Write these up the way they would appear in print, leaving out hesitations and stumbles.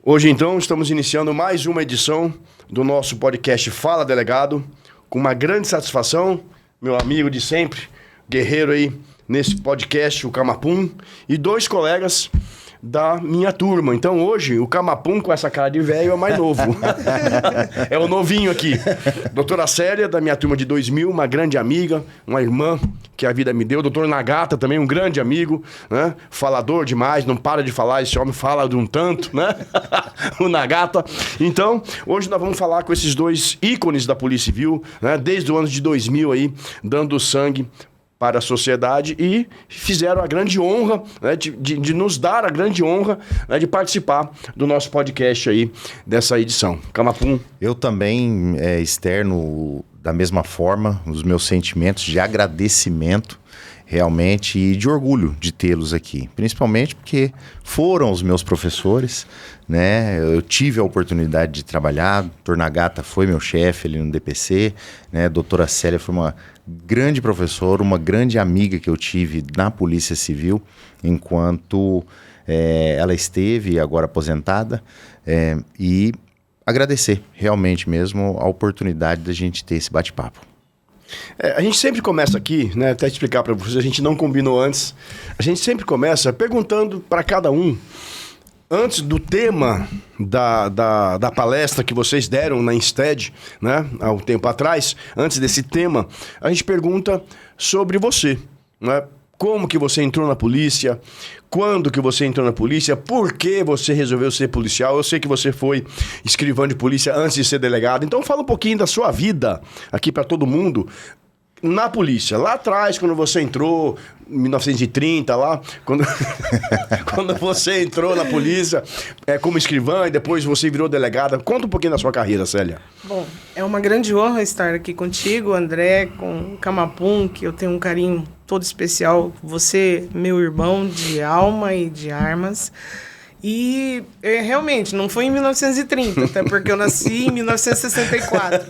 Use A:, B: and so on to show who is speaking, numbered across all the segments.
A: Hoje, então, estamos iniciando mais uma edição do nosso podcast Fala Delegado, com uma grande satisfação, meu amigo de sempre, guerreiro aí nesse podcast, o Camapum, e dois colegas da minha turma. Então, hoje, o Camapum, com essa cara de velho, é mais novo. É o novinho aqui. Doutora Célia, da minha turma de 2000, uma grande amiga, uma irmã que a vida me deu. Doutor Nagata, também um grande amigo, né? Falador demais, não para de falar, esse homem fala de um tanto, né? O Nagata. Então, hoje nós vamos falar com esses dois ícones da Polícia Civil, né? Desde o ano de 2000 aí, dando sangue para a sociedade e fizeram a grande honra, né, de nos dar a grande honra, né, de participar do nosso podcast aí, dessa edição. Camapum.
B: Eu também externo da mesma forma os meus sentimentos de agradecimento realmente e de orgulho de tê-los aqui, principalmente porque foram os meus professores, né? Eu tive a oportunidade de trabalhar, Dr. Nagata foi meu chefe ali no DPC, né? Doutora Célia foi uma grande professora, uma grande amiga que eu tive na Polícia Civil, enquanto ela esteve agora aposentada, e agradecer realmente mesmo a oportunidade da gente ter esse bate-papo.
A: A gente sempre começa aqui, né, até explicar para vocês, a gente não combinou antes, a gente sempre começa perguntando para cada um, antes do tema da palestra que vocês deram na Insted, né, há um tempo atrás, antes desse tema, a gente pergunta sobre você, né? Como que você entrou na polícia? Quando que você entrou na polícia? Por que você resolveu ser policial? Eu sei que você foi escrivão de polícia antes de ser delegado. Então fala um pouquinho da sua vida aqui para todo mundo na polícia. Lá atrás, quando você entrou, em 1930, lá, quando você entrou na polícia como escrivã e depois você virou delegada. Conta um pouquinho da sua carreira, Célia.
C: Bom, é uma grande honra estar aqui contigo, André, com o Camapum, que eu tenho um carinho todo especial. Você, meu irmão de alma e de armas. E realmente, não foi em 1930, até porque eu nasci em 1964.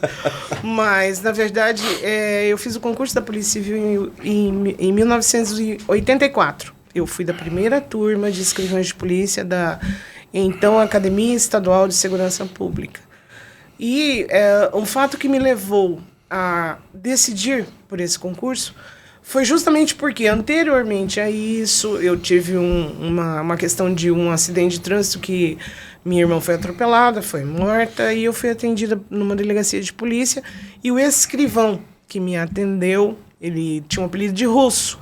C: Mas, na verdade, eu fiz o concurso da Polícia Civil em 1984. Eu fui da primeira turma de escrivães de polícia da, então, Academia Estadual de Segurança Pública. E um fato que me levou a decidir por esse concurso foi justamente porque, anteriormente a isso, eu tive uma questão de um acidente de trânsito que minha irmã foi atropelada, foi morta, e eu fui atendida numa delegacia de polícia, e o escrivão que me atendeu, ele tinha um apelido de Russo,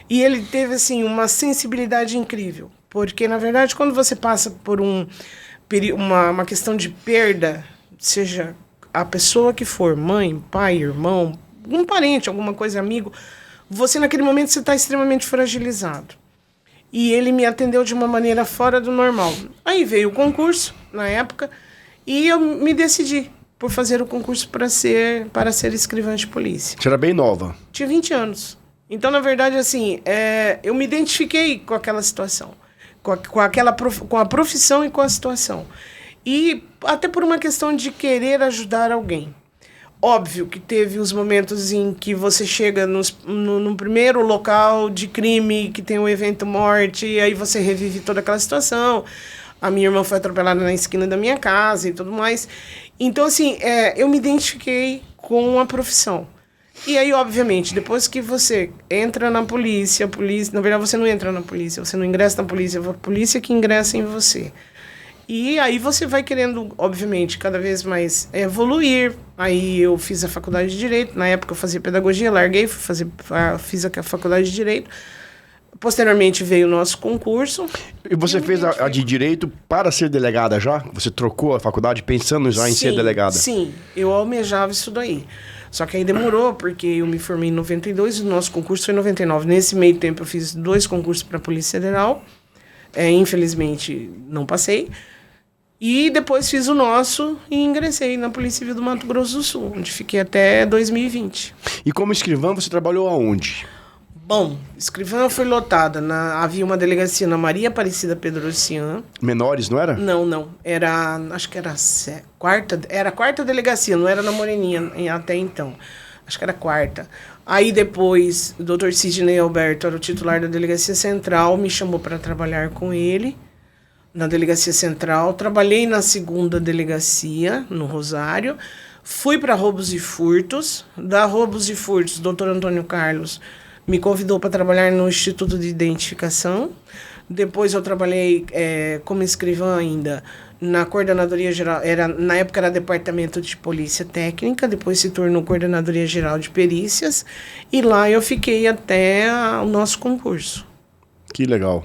C: e ele teve, assim, uma sensibilidade incrível, porque, na verdade, quando você passa por uma questão de perda, seja a pessoa que for, mãe, pai, irmão, um parente, alguma coisa, amigo, você naquele momento você está extremamente fragilizado. E ele me atendeu de uma maneira fora do normal. Aí veio o concurso, na época, e eu me decidi por fazer o concurso para ser escrivã de polícia.
A: Você era bem nova.
C: Tinha 20 anos. Então, na verdade, assim, eu me identifiquei com aquela situação, com a profissão e com a situação. E até por uma questão de querer ajudar alguém. Óbvio que teve os momentos em que você chega no primeiro local de crime, que tem um evento morte, e aí você revive toda aquela situação. A minha irmã foi atropelada na esquina da minha casa e tudo mais. Então, assim, eu me identifiquei com a profissão. E aí, obviamente, depois que você entra na polícia, na verdade, você não entra na polícia, você não ingressa na polícia, é a polícia que ingressa em você. E aí você vai querendo, obviamente, cada vez mais evoluir. Aí eu fiz a faculdade de Direito. Na época eu fazia pedagogia, larguei, fiz a faculdade de Direito. Posteriormente veio o nosso concurso.
A: E você fez a de Direito para ser delegada já? Você trocou a faculdade pensando já em ser delegada?
C: Sim, eu almejava isso daí. Só que aí demorou, porque eu me formei em 92 e o nosso concurso foi em 99. Nesse meio tempo eu fiz 2 concursos para a Polícia Federal. Infelizmente não passei. E depois fiz o nosso e ingressei na Polícia Civil do Mato Grosso do Sul, onde fiquei até 2020.
A: E como escrivã, você trabalhou aonde?
C: Bom, escrivã foi lotada. Havia uma delegacia na Maria Aparecida Pedrocian.
A: Menores, não era?
C: Não. Acho que era a quarta delegacia, não era na Moreninha até então. Acho que era a quarta. Aí depois, o Dr. Sidney Alberto era o titular da Delegacia Central, me chamou para trabalhar com ele. na Delegacia Central, trabalhei na 2ª Delegacia, no Rosário, fui para Roubos e Furtos. Da Roubos e Furtos, o doutor Antônio Carlos me convidou para trabalhar no Instituto de Identificação. Depois eu trabalhei como escrivã ainda na Coordenadoria Geral, na época era Departamento de Polícia Técnica, depois se tornou Coordenadoria Geral de Perícias, e lá eu fiquei até o nosso concurso.
A: Que legal.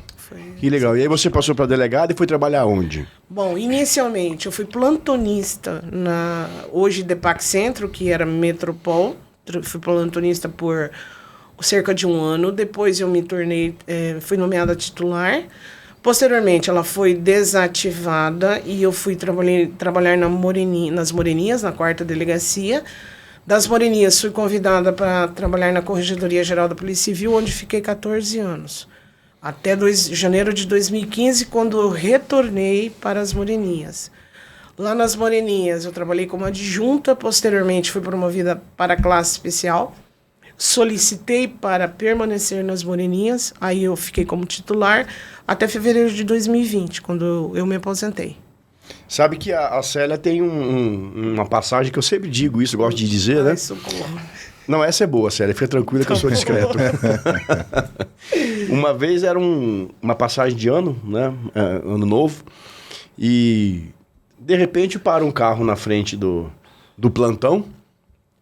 A: Que legal. E aí você passou para delegado e foi trabalhar onde?
C: Bom, inicialmente eu fui plantonista na hoje Depac Centro, que era Metropol. Fui plantonista por cerca de 1 ano. Depois eu me tornei, fui nomeada titular. Posteriormente ela foi desativada e eu fui trabalhar nas Moreninhas, na 4ª Delegacia. Das Moreninhas fui convidada para trabalhar na Corregedoria Geral da Polícia Civil, onde fiquei 14 anos. Até janeiro de 2015, quando eu retornei para as Moreninhas. Lá nas Moreninhas, eu trabalhei como adjunta, posteriormente fui promovida para a classe especial. Solicitei para permanecer nas Moreninhas, aí eu fiquei como titular até fevereiro de 2020, quando eu me aposentei.
A: Sabe que a Célia tem uma passagem que eu sempre digo isso, gosto de dizer, né?
C: Socorro.
A: Não, essa é boa, Célia. Fica tranquila que eu sou discreto. Uma vez era uma passagem de ano, né? Ano novo. E, de repente, para um carro na frente do plantão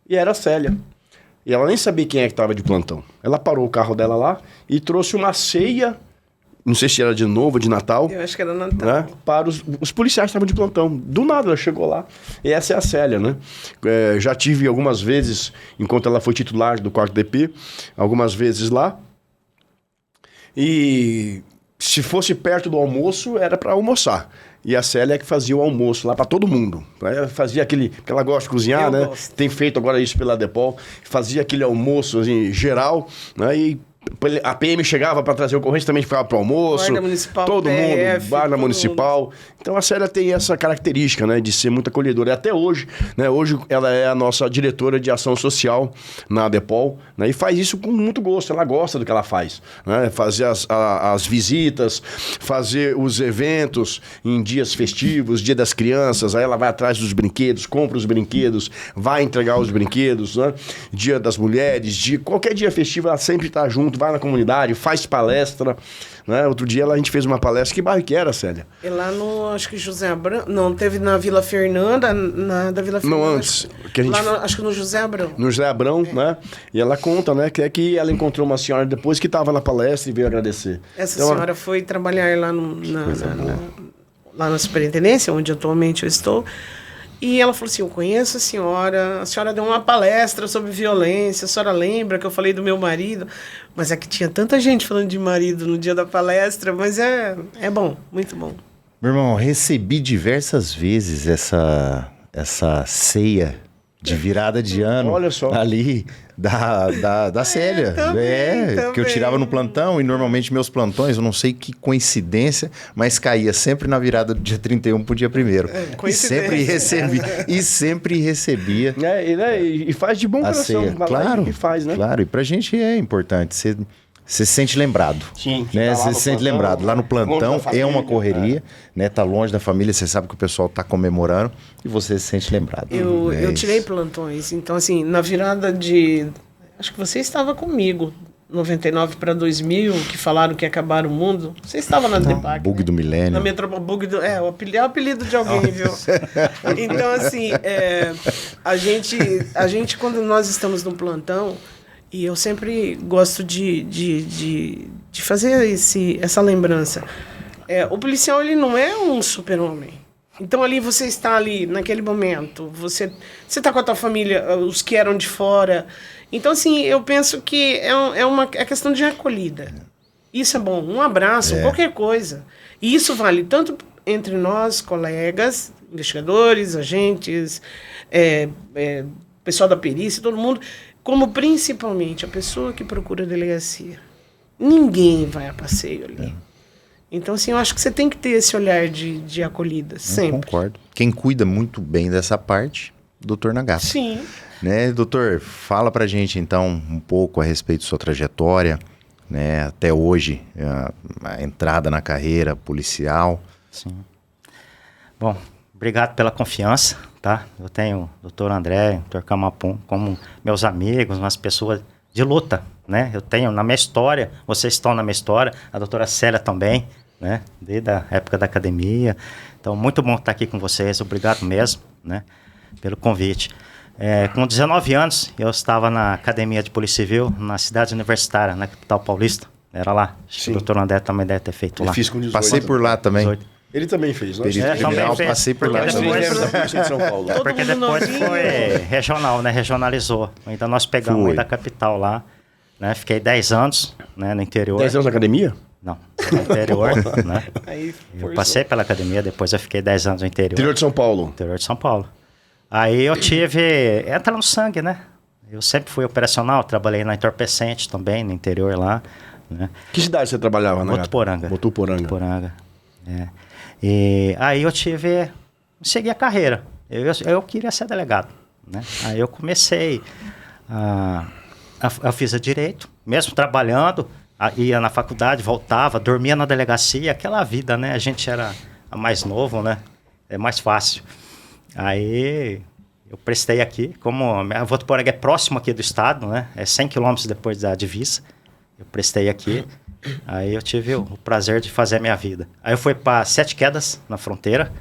A: e era a Célia. E ela nem sabia quem é que estava de plantão. Ela parou o carro dela lá e trouxe uma ceia, não sei se era de novo, de Natal.
C: Eu acho que era Natal.
A: Né? Para os policiais que estavam de plantão. Do nada ela chegou lá. E essa é a Célia, né? Já tive algumas vezes, enquanto ela foi titular do 4º DP, algumas vezes lá. E se fosse perto do almoço, era para almoçar. E a Célia é que fazia o almoço lá para todo mundo. Ela fazia aquele... Porque ela gosta de cozinhar, né?
C: Gosto.
A: Tem feito agora isso pela Depol. Fazia aquele almoço assim, geral, né? E a PM chegava para trazer o ocorrência, também ficava para o almoço.
C: Guarda Municipal,
A: todo
C: PF,
A: mundo, guarda municipal. Então a Célia tem essa característica, né, de ser muito acolhedora. E até hoje, né, hoje ela é a nossa diretora de ação social na Depol, né, e faz isso com muito gosto. Ela gosta do que ela faz, né, fazer as visitas, fazer os eventos em dias festivos, Dia das Crianças. Aí ela vai atrás dos brinquedos, compra os brinquedos, vai entregar os brinquedos, né, Dia das Mulheres, qualquer dia festivo ela sempre está junto, vai na comunidade, faz palestra, né? Outro dia a gente fez uma palestra. Que bairro que era, Célia?
C: E lá no, acho que José Abrão, não, teve na Vila Fernanda, da Vila Fernanda.
A: Não, antes. Que a gente...
C: acho que no José Abrão.
A: No José Abrão, né? E ela conta, né, que ela encontrou uma senhora depois que estava na palestra e veio agradecer.
C: Essa senhora foi trabalhar lá, lá na superintendência, onde atualmente eu estou. E ela falou assim, eu conheço a senhora deu uma palestra sobre violência, a senhora lembra que eu falei do meu marido? Mas é que tinha tanta gente falando de marido no dia da palestra, mas é bom, muito bom.
B: Meu irmão, recebi diversas vezes essa ceia de virada de ano.
A: Olha só.
B: Ali da Célia.
C: Também.
B: Que eu tirava no plantão e normalmente meus plantões, eu não sei que coincidência, mas caía sempre na virada do dia 31 pro dia 1º. E sempre recebia.
A: E faz de bom coração.
B: Ceia. Claro,
A: e faz, né?
B: Claro, e pra gente é importante. Você se sente lembrado.
A: Sim.
B: Né?
A: Tá
B: Você se sente lembrado. Lá no plantão
A: família,
B: é uma correria, né? Tá longe da família, você sabe que o pessoal tá comemorando e você se sente lembrado.
C: Eu tirei plantões, então assim, na virada de... Acho que você estava comigo, 99 para 2000, que falaram que ia acabar o mundo. Você estava na DEPAC,
B: Bug, né? Do milênio.
C: Na Metropol, bug do... É o apelido de alguém, viu? Então, assim, a gente, quando nós estamos no plantão, e eu sempre gosto de fazer essa lembrança. O policial, ele não é um super-homem. Então, ali, você está ali, naquele momento. Você está com a tua família, os que eram de fora. Então, assim, eu penso que é questão de acolhida. Isso é bom. Um abraço, qualquer coisa. E isso vale tanto entre nós, colegas, investigadores, agentes, pessoal da perícia, todo mundo, como principalmente a pessoa que procura a delegacia. Ninguém vai a passeio ali. Então, assim, eu acho que você tem que ter esse olhar de acolhida, sempre.
B: Eu concordo. Quem cuida muito bem dessa parte, doutor Nagato.
C: Sim.
B: Né, doutor, fala pra gente, então, um pouco a respeito de sua trajetória, né, até hoje, a entrada na carreira policial.
D: Sim. Bom, obrigado pela confiança, tá? Eu tenho o Dr. André, o Dr. Camapum como meus amigos, umas pessoas de luta, né? Eu tenho na minha história, vocês estão na minha história, a doutora Célia também, né? Desde a época da academia. Então, muito bom estar aqui com vocês, obrigado mesmo, né? Pelo convite. Com 19 anos, eu estava na Academia de Polícia Civil, na cidade universitária, na capital paulista. Era lá. Acho que o doutor André também deve ter feito lá.
A: Fiz com 18.
B: Passei por lá também.
D: 18.
A: Ele também fez, não?
B: Criminal,
D: fez.
B: passei por lá.
D: Porque
B: também.
D: depois-
A: Da Polícia de São Paulo.
C: Todo
D: Porque
C: mundo
D: depois
C: novinho.
D: foi regional, né? Regionalizou. Ainda nós pegamos
B: Fui.
D: aí da capital lá, né? Fiquei 10 anos, né? No interior.
A: 10 anos na academia?
D: Não, no interior, né?
C: Aí,
D: Eu
C: forçou.
D: passei pela academia, depois eu fiquei 10 anos no interior.
A: Interior de São Paulo.
D: Interior de São Paulo. Aí eu tive... Entra no sangue, né? Eu sempre fui operacional, trabalhei na Entorpecente também, no interior lá, né?
A: Que cidade você trabalhava, né?
D: Votuporanga.
A: Votuporanga.
D: Votuporanga, é. E aí eu segui a carreira. Eu queria ser delegado, né? Aí eu comecei eu fiz direito, mesmo trabalhando, ia na faculdade, voltava, dormia na delegacia, aquela vida, né? A gente era mais novo, né? É mais fácil. Aí eu prestei aqui, como a Votuporanga é próximo aqui do estado, né? É 100 quilômetros depois da divisa. Eu prestei aqui. Aí eu tive o prazer de fazer a minha vida. Aí eu fui para Sete Quedas, na fronteira,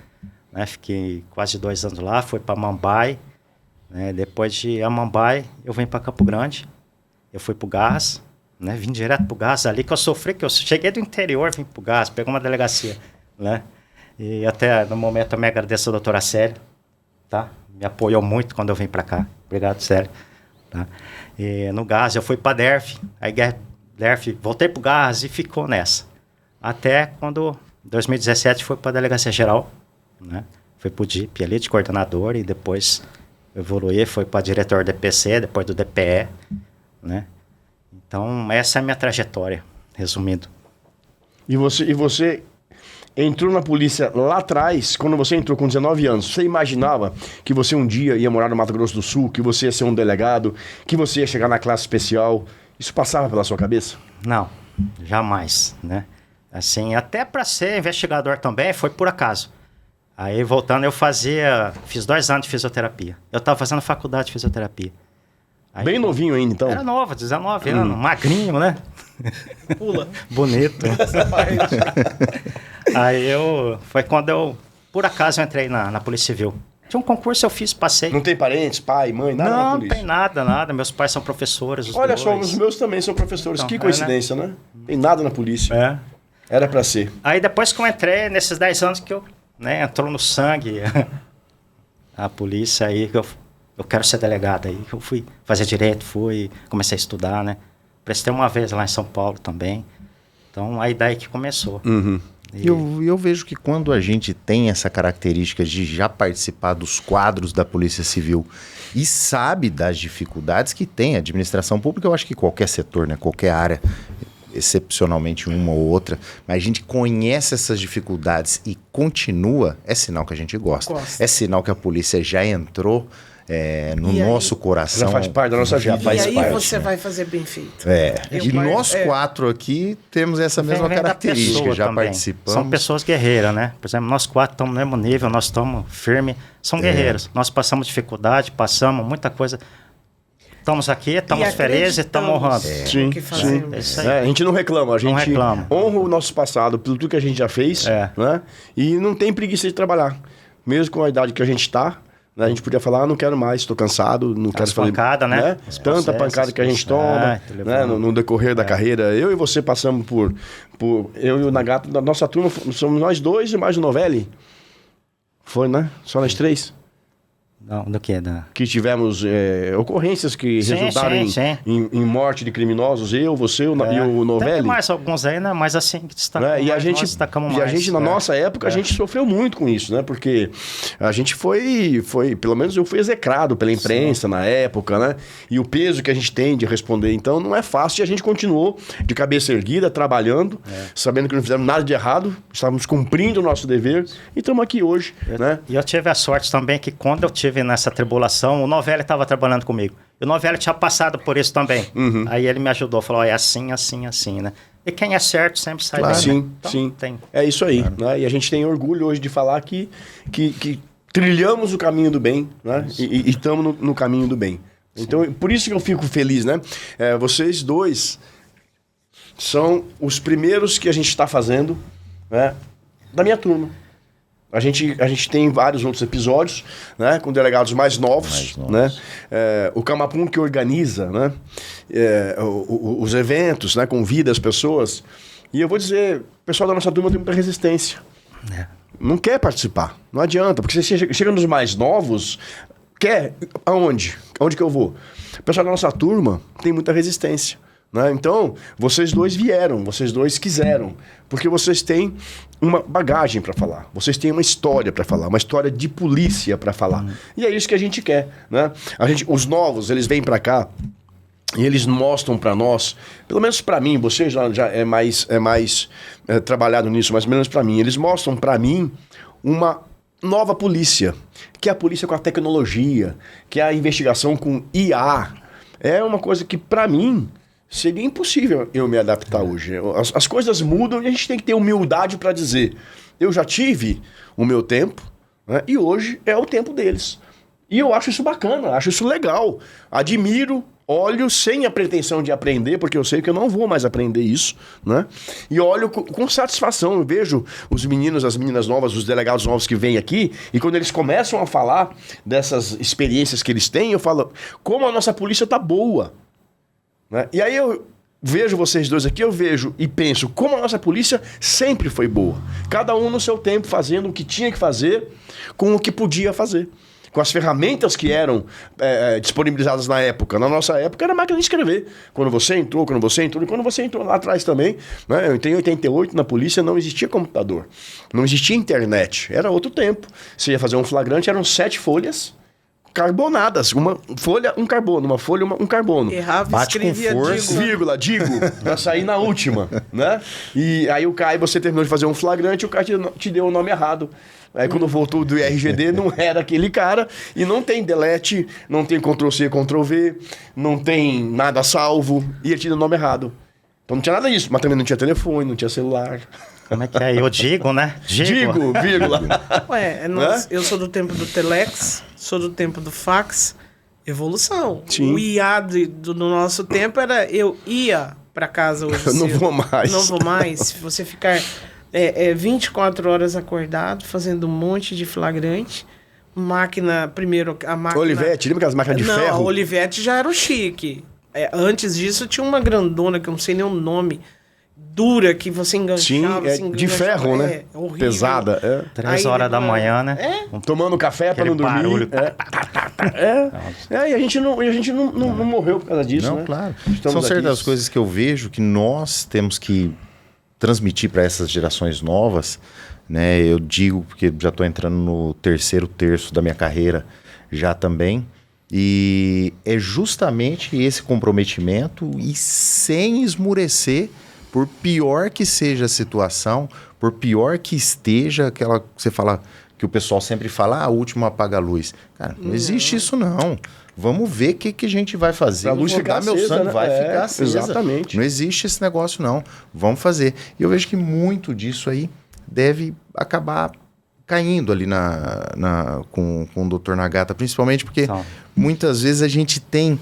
D: né? Fiquei quase 2 anos lá. Fui para Mambai, né? Depois de Amambai, eu vim para Campo Grande. Eu fui para o Garras, né? Vim direto para o Garras, ali que eu sofri, que eu cheguei do interior, vim para o Garras, peguei uma delegacia, né? E até no momento eu me agradeço a doutora Célia, tá? Me apoiou muito quando eu vim para cá. Obrigado, Célia. Tá? E no Garras eu fui para DERF, aí DERF, voltei pro Garras e ficou nessa. Até quando, em 2017, foi para a Delegacia Geral, né? Foi pro DIP ali de coordenador e depois evoluí, foi para diretor do DPC, depois do DPE, né? Então, essa é a minha trajetória, resumindo.
A: E você entrou na polícia lá atrás, quando você entrou com 19 anos, você imaginava que você um dia ia morar no Mato Grosso do Sul, que você ia ser um delegado, que você ia chegar na classe especial? Isso passava pela sua cabeça?
D: Não, jamais, né? Assim, até para ser investigador também foi por acaso. Aí, voltando, fiz 2 anos de fisioterapia. Eu estava fazendo faculdade de fisioterapia. Aí,
A: Bem novinho ainda, então?
D: Era novo, 19 anos, magrinho, né?
C: Pula.
D: Bonito. Aí foi quando por acaso eu entrei na Polícia Civil. Tinha um concurso, eu fiz, passei.
A: Não tem parentes, pai, mãe, nada na
D: Não
A: polícia?
D: tem nada. Meus pais são professores, os
A: Olha
D: dois.
A: só, os meus também são professores.
D: Então,
A: Que coincidência, né? Tem nada na polícia.
D: É.
A: Era pra ser.
D: Aí depois que eu entrei, nesses 10 anos que eu, né, entrou no sangue a polícia, aí que eu quero ser delegado. Aí que eu fui fazer direito, comecei a estudar, né? Prestei uma vez lá em São Paulo também. Então, aí daí que começou.
A: Uhum.
D: E
B: Eu vejo que quando a gente tem essa característica de já participar dos quadros da Polícia Civil e sabe das dificuldades que tem a administração pública, eu acho que qualquer setor, né, qualquer área, excepcionalmente uma ou outra, mas a gente conhece essas dificuldades e continua, é sinal que a gente gosta. É sinal que a polícia já entrou no
C: E aí?
B: nosso coração.
A: Já faz parte da nossa vida.
C: E
B: faz
C: aí
B: parte,
C: você
B: né?
C: vai fazer bem feito.
B: E
C: Eu-
B: nós 4 aqui temos essa mesma
D: vem da
B: característica,
D: pessoa
B: já
D: também.
B: participamos.
D: São pessoas guerreiras, né? Por exemplo, nós 4 estamos no mesmo nível, nós estamos firmes, são guerreiros. Nós passamos dificuldade, passamos muita coisa. Estamos aqui, estamos
C: E
D: felizes, estamos honrando.
A: Sim,
C: no que fazemos.
D: É isso aí.
A: A gente não reclama, a gente
D: reclama.
A: honra o nosso passado pelo tudo que a gente já fez, né? E não tem preguiça de trabalhar. Mesmo com a idade que a gente está, né? A gente podia falar, não quero mais, estou cansado, não quero fazer...
D: pancadas, né? Os
A: Tanta
D: processos,
A: pancada que a gente toma, né? No decorrer da carreira. Eu e você passamos por... Eu e o Nagato, da nossa turma, somos nós 2 e mais o Novelli. Foi, né? Só nós 3.
D: Não, do que?
A: Que tivemos ocorrências que
D: Sim,
A: resultaram
D: sim.
A: em morte de criminosos. Eu, você e o Novelli.
D: Tem mais alguns aí, né? Mas assim, que destacam
A: Né? E a
D: mais,
A: gente,
D: nós destacamos
A: e a
D: mais.
A: gente na nossa época, a gente sofreu muito com isso, né? Porque a gente foi, pelo menos eu fui execrado pela imprensa na época, né? E o peso que a gente tem de responder, então não é fácil. E a gente continuou de cabeça erguida, trabalhando, sabendo que não fizemos nada de errado, estávamos cumprindo o nosso dever e estamos aqui hoje, né?
D: E eu tive a sorte também que quando eu tive nessa tribulação, o Novelli estava trabalhando comigo. E o Novelli tinha passado por isso também. Aí ele me ajudou, falou, é assim, assim, assim, né? E quem é certo sempre sai
B: Claro.
D: bem.
A: Sim,
D: né? Então,
A: sim.
D: tem.
A: É isso aí, né? E a gente tem orgulho hoje de falar que trilhamos o caminho do bem, né? E estamos no caminho do bem. Então, por isso que eu fico feliz, né? Vocês dois são os primeiros que a gente está fazendo, né? Da minha turma. A gente tem vários outros episódios, né? Com delegados mais novos, né? O Camapum que organiza, né? Os eventos, né? Convida as pessoas. E eu vou dizer, o pessoal da nossa turma tem muita resistência. Não quer participar. Não adianta, porque você chega nos mais novos, quer aonde? Aonde que eu vou? O pessoal da nossa turma tem muita resistência. Né? Então, vocês dois vieram, vocês dois quiseram, porque vocês têm uma bagagem para falar, vocês têm uma história para falar, uma história de polícia para falar. E é isso que a gente quer. Né? Os novos, eles vêm para cá e eles mostram para nós, pelo menos para mim, você já é mais trabalhado nisso, mas menos para mim, eles mostram para mim uma nova polícia, que é a polícia com a tecnologia, que é a investigação com IA. É uma coisa que para mim seria impossível eu me adaptar hoje. As coisas mudam e a gente tem que ter humildade para dizer, eu já tive o meu tempo, né, e hoje é o tempo deles. E eu acho isso bacana, acho isso legal. Admiro, olho sem a pretensão de aprender, porque eu sei que eu não vou mais aprender isso, né? E olho com satisfação, eu vejo os meninos, as meninas novas, os delegados novos que vêm aqui, e quando eles começam a falar dessas experiências que eles têm, eu falo, como a nossa polícia tá boa. Né? E aí eu vejo vocês dois aqui, eu vejo e penso como a nossa polícia sempre foi boa. Cada um no seu tempo fazendo o que tinha que fazer, com o que podia fazer. Com as ferramentas que eram disponibilizadas na época. Na nossa época era máquina de escrever. Quando você entrou e quando você entrou lá atrás também. Né? Eu entrei em 88 na polícia, não existia computador. Não existia internet. Era outro tempo. Você ia fazer um flagrante, eram 7 folhas carbonadas, uma folha, um carbono, uma folha, um carbono.
C: Errava,
B: Bate com
C: escrevia
B: força.
C: digo.
A: Digo, pra sair na última, né? E aí o cara, você terminou de fazer um flagrante, o cara te deu o nome errado. Aí quando voltou do IRGD, não era aquele cara, e não tem delete, não tem Ctrl-C, Ctrl-V, não tem nada salvo, e ele te deu o nome errado. Então não tinha nada disso, mas também não tinha telefone, não tinha celular.
D: Como é que é? Eu digo, né?
A: Digo, vírgula.
C: Ué, eu sou do tempo do telex, sou do tempo do fax, evolução.
A: Sim.
C: O IA do nosso tempo era eu ia para casa hoje.
A: Eu não vou mais.
C: Não vou mais. Se você ficar 24 horas acordado, fazendo um monte de flagrante, primeiro a máquina...
A: Olivete, lembra aquelas máquinas de
C: não,
A: ferro?
C: a Olivete já era o chique. Antes disso tinha uma grandona, que eu não sei nem o nome, dura, que você enganchava.
A: Sim, de ferro, né?
C: Horrível.
A: Pesada.
D: 3 horas da manhã, né?
A: Tomando café para não
D: Aquele
A: dormir.
D: barulho.
A: E a gente não morreu por causa disso,
B: Não,
A: né?
B: claro.
A: Estamos
B: São certas
A: aqui.
B: coisas que eu vejo que nós temos que transmitir para essas gerações novas, né? Eu digo porque já estou entrando no terceiro terço da minha carreira já também, e é justamente esse comprometimento e sem esmurecer, por pior que seja a situação, por pior que esteja aquela que você fala, que o pessoal sempre fala, a última apaga a luz. Cara, não existe isso não. Vamos ver o que a gente vai fazer.
A: Pra a luz
B: Eu vou
A: ficar
B: dar meu
A: acesa,
B: sangue,
A: né?
B: vai ficar acesa.
A: Exatamente.
B: Não existe esse negócio não. Vamos fazer. E eu vejo que muito disso aí deve acabar caindo ali com o Dr. Nagata, principalmente porque muitas vezes a gente tem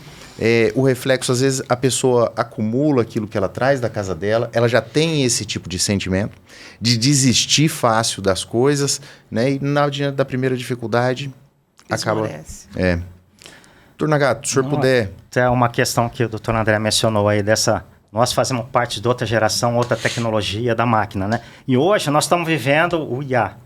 B: o reflexo, às vezes a pessoa acumula aquilo que ela traz da casa dela, ela já tem esse tipo de sentimento de desistir fácil das coisas, né? E diante da primeira dificuldade acaba... Dr. Nagata, se o senhor puder...
D: É uma questão que o Dr. André mencionou aí dessa... Nós fazemos parte de outra geração, outra tecnologia da máquina, né? E hoje nós estamos vivendo o IA.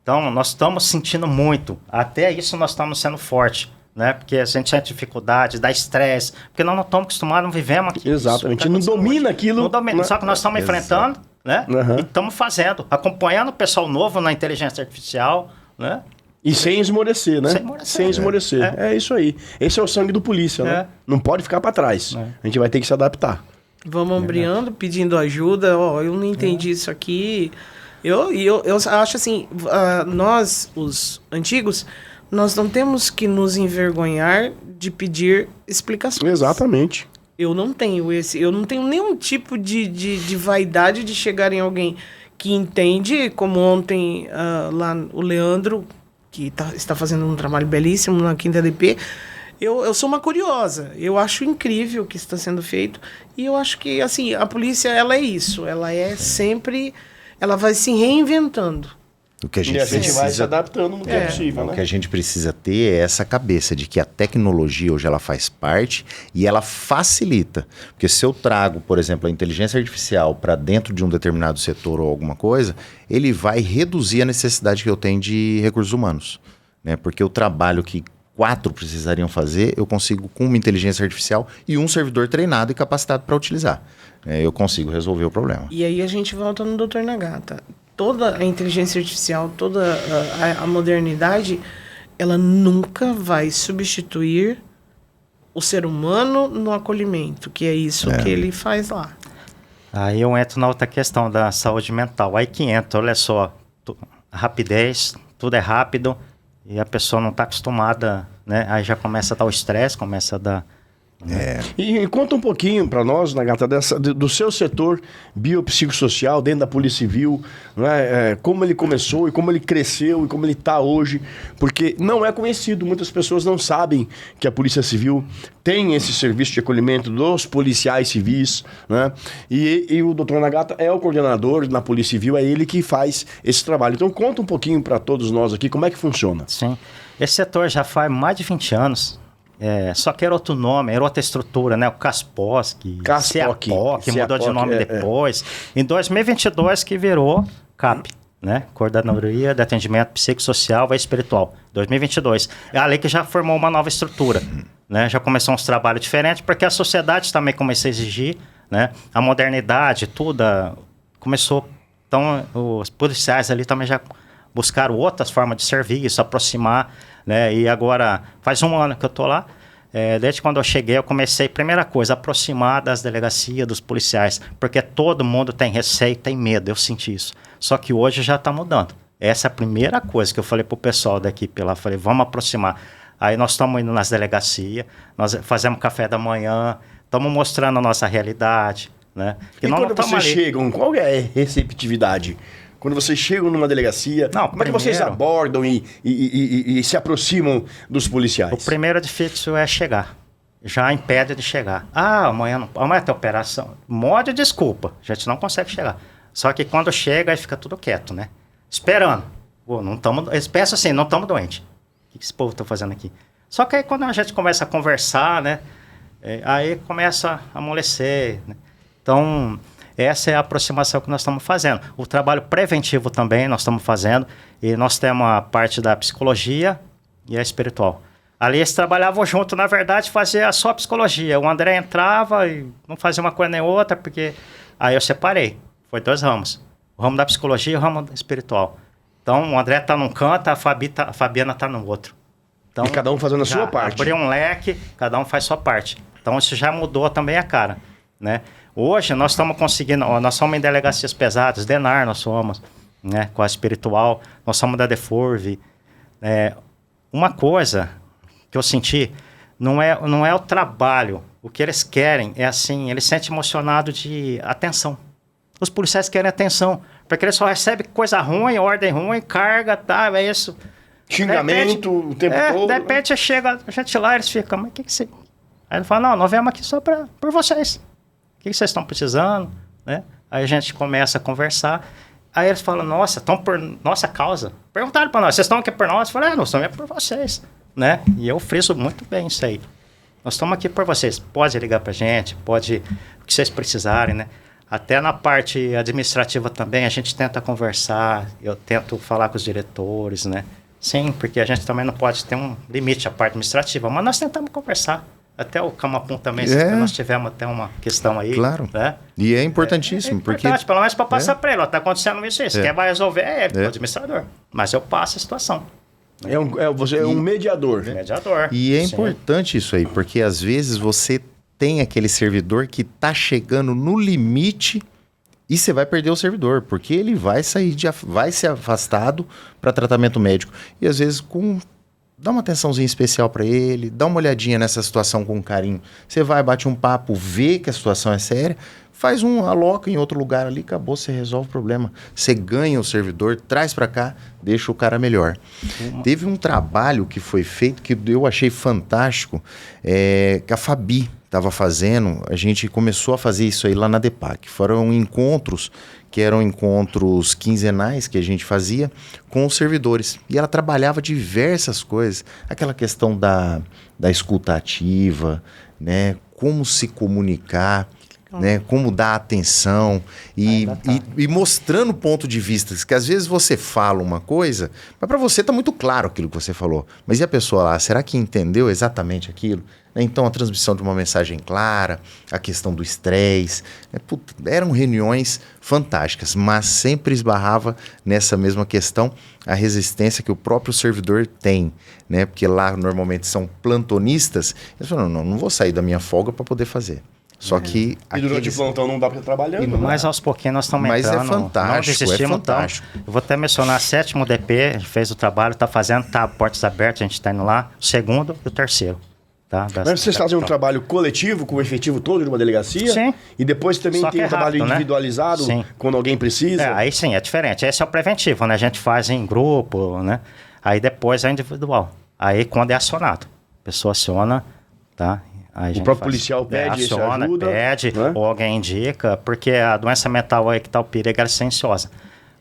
D: Então, nós estamos sentindo muito. Até isso nós estamos sendo forte, né? Porque a gente sente dificuldade, dá estresse. Porque nós não estamos acostumados, não vivemos aqui.
A: Exatamente. A gente não domina aquilo.
D: Não domina,
A: né?
D: só que nós estamos enfrentando, né?
A: Uhum.
D: E estamos fazendo. Acompanhando o pessoal novo na inteligência artificial, né?
A: E sem esmorecer, né?
D: Sem esmorecer.
A: É isso aí. Esse é o sangue do polícia, né? Não pode ficar para trás. A gente vai ter que se adaptar.
C: Vamos ambriando, pedindo ajuda. Eu não entendi isso aqui. Eu acho assim, nós, os antigos, nós não temos que nos envergonhar de pedir explicações.
A: Exatamente.
C: Eu não tenho nenhum tipo de vaidade de chegar em alguém que entende, como ontem lá o Leandro, que está fazendo um trabalho belíssimo na 5ª DP. Eu sou uma curiosa, eu acho incrível o que está sendo feito, e eu acho que assim, a polícia ela é isso, ela é sempre, ela vai se reinventando.
B: O que a gente,
A: E a gente vai se
B: precisa
A: adaptando no que é possível,
B: O
A: né?
B: que a gente precisa ter é essa cabeça de que a tecnologia hoje ela faz parte e ela facilita. Porque se eu trago, por exemplo, a inteligência artificial para dentro de um determinado setor ou alguma coisa, ele vai reduzir a necessidade que eu tenho de recursos humanos, né? Porque o trabalho que 4 precisariam fazer, eu consigo com uma inteligência artificial e um servidor treinado e capacitado para utilizar. Eu consigo resolver o problema.
C: E aí a gente volta no Dr. Nagata. Toda a inteligência artificial, toda a modernidade, ela nunca vai substituir o ser humano no acolhimento, que é isso que ele faz lá.
D: Aí eu entro na outra questão da saúde mental. Aí que entra, olha só, rapidez, tudo é rápido e a pessoa não está acostumada, né? Aí já começa a dar o estresse, começa a dar...
A: E conta um pouquinho para nós, Nagata, do seu setor biopsicossocial dentro da Polícia Civil, né? Como ele começou e como ele cresceu e como ele está hoje, porque não é conhecido, muitas pessoas não sabem que a Polícia Civil tem esse serviço de acolhimento dos policiais civis, né? E o Dr. Nagata é o coordenador na Polícia Civil, é ele que faz esse trabalho. Então conta um pouquinho para todos nós aqui como é que funciona.
D: Sim, esse setor já faz mais de 20 anos. Só que era outro nome, era outra estrutura, né? O CASPOC, CEAPOC, mudou de nome depois. Em 2022 que virou CAP, né? Coordenadoria de Atendimento Psicossocial e Espiritual, 2022. É ali que já formou uma nova estrutura, né? Já começou uns trabalhos diferentes, porque a sociedade também começou a exigir, né? A modernidade, tudo começou. Então, os policiais ali também já buscaram outras formas de serviço, aproximar, né? E agora, faz 1 ano que eu estou lá, desde quando eu cheguei, eu comecei, primeira coisa, aproximar das delegacias, dos policiais, porque todo mundo tem receio, tem medo, eu senti isso. Só que hoje já está mudando. Essa é a primeira coisa que eu falei pro pessoal da equipe lá, falei, vamos aproximar. Aí nós estamos indo nas delegacias, nós fazemos café da manhã, estamos mostrando a nossa realidade, né?
A: E quando vocês chegam, qual é a receptividade? Quando vocês chegam numa delegacia, como é que vocês abordam e se aproximam dos policiais?
D: O primeiro difícil é chegar. Já impede de chegar. Amanhã tem operação. Morde desculpa, a gente não consegue chegar. Só que quando chega, aí fica tudo quieto, né? Esperando. Eles pensam assim, não estamos doentes. O que esse povo está fazendo aqui? Só que aí quando a gente começa a conversar, né? Aí começa a amolecer, né? Então... essa é a aproximação que nós estamos fazendo. O trabalho preventivo também nós estamos fazendo. E nós temos a parte da psicologia e a espiritual. Ali eles trabalhavam junto, na verdade, fazia só a psicologia. O André entrava e não fazia uma coisa nem outra, porque... Aí eu separei. Foi 2 ramos. O ramo da psicologia e o ramo da espiritual. Então, o André está num canto, a Fabiana está no outro. Então,
A: e cada um fazendo a sua parte.
D: Abriu um leque, cada um faz sua parte. Então, isso já mudou também a cara, né? Hoje, nós estamos conseguindo... Nós somos em delegacias pesadas, DENAR nós somos, né? Com a espiritual, nós somos da DEFORV. Uma coisa que eu senti, não é o trabalho. O que eles querem é assim, eles se sentem emocionados de atenção. Os policiais querem atenção, porque eles só recebem coisa ruim, ordem ruim, carga, tá, é isso.
A: Xingamento o tempo todo.
D: De repente chega a gente lá, eles ficam, mas o que você... Aí ele fala, não, nós viemos aqui só por vocês. O que vocês estão precisando, né? Aí a gente começa a conversar. Aí eles falam, nossa, estão por nossa causa. Perguntaram para nós, vocês estão aqui por nós? Eu falei, nós estamos aqui por vocês, né? E eu friso muito bem isso aí. Nós estamos aqui por vocês. Pode ligar para a gente, pode o que vocês precisarem, né? Até na parte administrativa também, a gente tenta conversar, eu tento falar com os diretores, né? Sim, porque a gente também não pode ter um limite à parte administrativa, mas nós tentamos conversar. Até o Camapum também, nós tivemos até uma questão aí.
B: Claro.
D: Né?
B: E é importantíssimo.
D: Porque pelo menos para passar para ele, está acontecendo isso. Quem vai resolver é ele, o administrador. Mas eu passo a situação.
A: Você é um mediador.
D: Mediador.
B: E é importante isso aí, porque às vezes você tem aquele servidor que está chegando no limite e você vai perder o servidor, porque ele vai ser afastado para tratamento médico. E às vezes com dá uma atençãozinha especial para ele, dá uma olhadinha nessa situação com carinho. Você vai, bate um papo, vê que a situação é séria, faz aloca em outro lugar ali, acabou, você resolve o problema. Você ganha o servidor, traz para cá, deixa o cara melhor. Teve um trabalho que foi feito que eu achei fantástico, que a Fabi estava fazendo, a gente começou a fazer isso aí lá na DEPAC. Foram encontros, que eram encontros quinzenais que a gente fazia com os servidores. E ela trabalhava diversas coisas, aquela questão da escuta ativa, né? Como se comunicar, né? Como dar atenção e mostrando ponto de vista, que às vezes você fala uma coisa, mas para você está muito claro aquilo que você falou. Mas e a pessoa lá, será que entendeu exatamente aquilo? Então a transmissão de uma mensagem clara, a questão do estresse, eram reuniões fantásticas, mas sempre esbarrava nessa mesma questão, a resistência que o próprio servidor tem, né? Porque lá normalmente são plantonistas, eles falam, não vou sair da minha folga para poder fazer. Só que...
A: E durante o plantão não dá para ir trabalhando.
D: Mas aos pouquinhos nós estamos entrando.
B: Mas é fantástico,
D: não fantástico. Então, eu vou até mencionar, 7º DP, a gente fez o trabalho, está fazendo, tá portas abertas, a gente está indo lá, o 2º e o 3º. Tá?
A: Mas vocês fazem um trabalho coletivo com o efetivo todo de uma delegacia?
D: Sim.
A: E depois também tem um trabalho
D: rápido,
A: individualizado,
D: né?
A: quando alguém precisa?
D: Aí sim, é diferente. Esse é o preventivo, né? A gente faz em grupo, né? Aí depois é individual. Aí quando é acionado, a pessoa aciona, tá? Aí
A: o próprio policial pede
D: aciona,
A: ajuda,
D: pede,
A: né?
D: ou alguém indica, porque a doença mental aí que tá o perigo é silenciosa.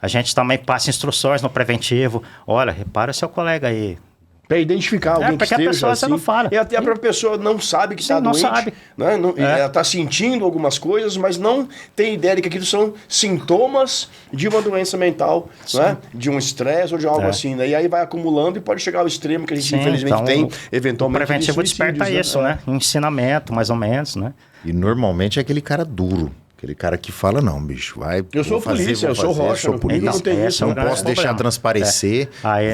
D: A gente também passa instruções no preventivo. Olha, repara o seu colega aí.
A: Para identificar alguém que
D: porque
A: esteja
D: a pessoa
A: assim.
D: você não fala.
A: E até a própria pessoa não sabe que está doente.
D: Não sabe.
A: Né? Ela está sentindo algumas coisas, mas não tem ideia de que aquilo são sintomas de uma doença mental, né? De um estresse ou de algo assim. Né? E aí vai acumulando e pode chegar ao extremo que a gente infelizmente
D: então,
A: tem, eventualmente.
D: O preventivo desperta isso, né? Ensinamento, mais ou menos, né?
B: E normalmente é aquele cara duro. Aquele cara que fala, não, bicho, vai...
A: Eu sou polícia, eu sou rocha.
B: Eu sou polícia,
A: não tem isso.
B: não posso deixar transparecer,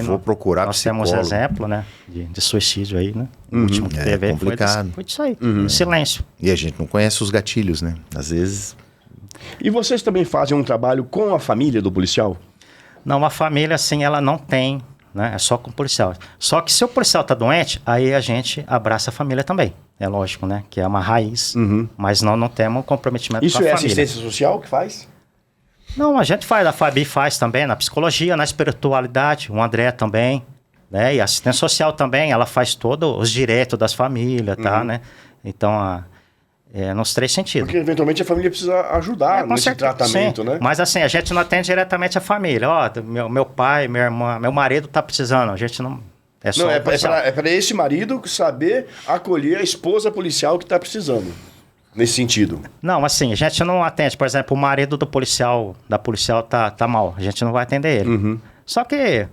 B: vou procurar
D: nós
B: psicólogo.
D: Nós temos exemplo, né, de suicídio aí, né? O último que teve
B: complicado.
D: Foi disso aí, silêncio.
B: E a gente não conhece os gatilhos, né? Às vezes...
A: E vocês também fazem um trabalho com a família do policial?
D: Não, a família, assim, ela não tem, né? É só com o policial. Só que se o policial tá doente, aí a gente abraça a família também. É lógico, né? Que é uma raiz, mas não temos um comprometimento
A: Isso
D: com a
A: é
D: família.
A: assistência social que faz?
D: Não, a gente faz, a Fabi faz também, na psicologia, na espiritualidade, o André também, né? E a assistência social também, ela faz todos os direitos das famílias, tá, né? Então, nos 3 sentidos.
A: Porque eventualmente a família precisa ajudar nesse tratamento,
D: sim.
A: né?
D: Mas assim, a gente não atende diretamente a família. Ó, meu pai, minha irmã, meu marido tá precisando, a gente não... É só
A: para esse marido saber acolher a esposa policial que está precisando. Nesse sentido.
D: Não, assim, a gente não atende. Por exemplo, o marido da policial tá mal. A gente não vai atender ele. Só que,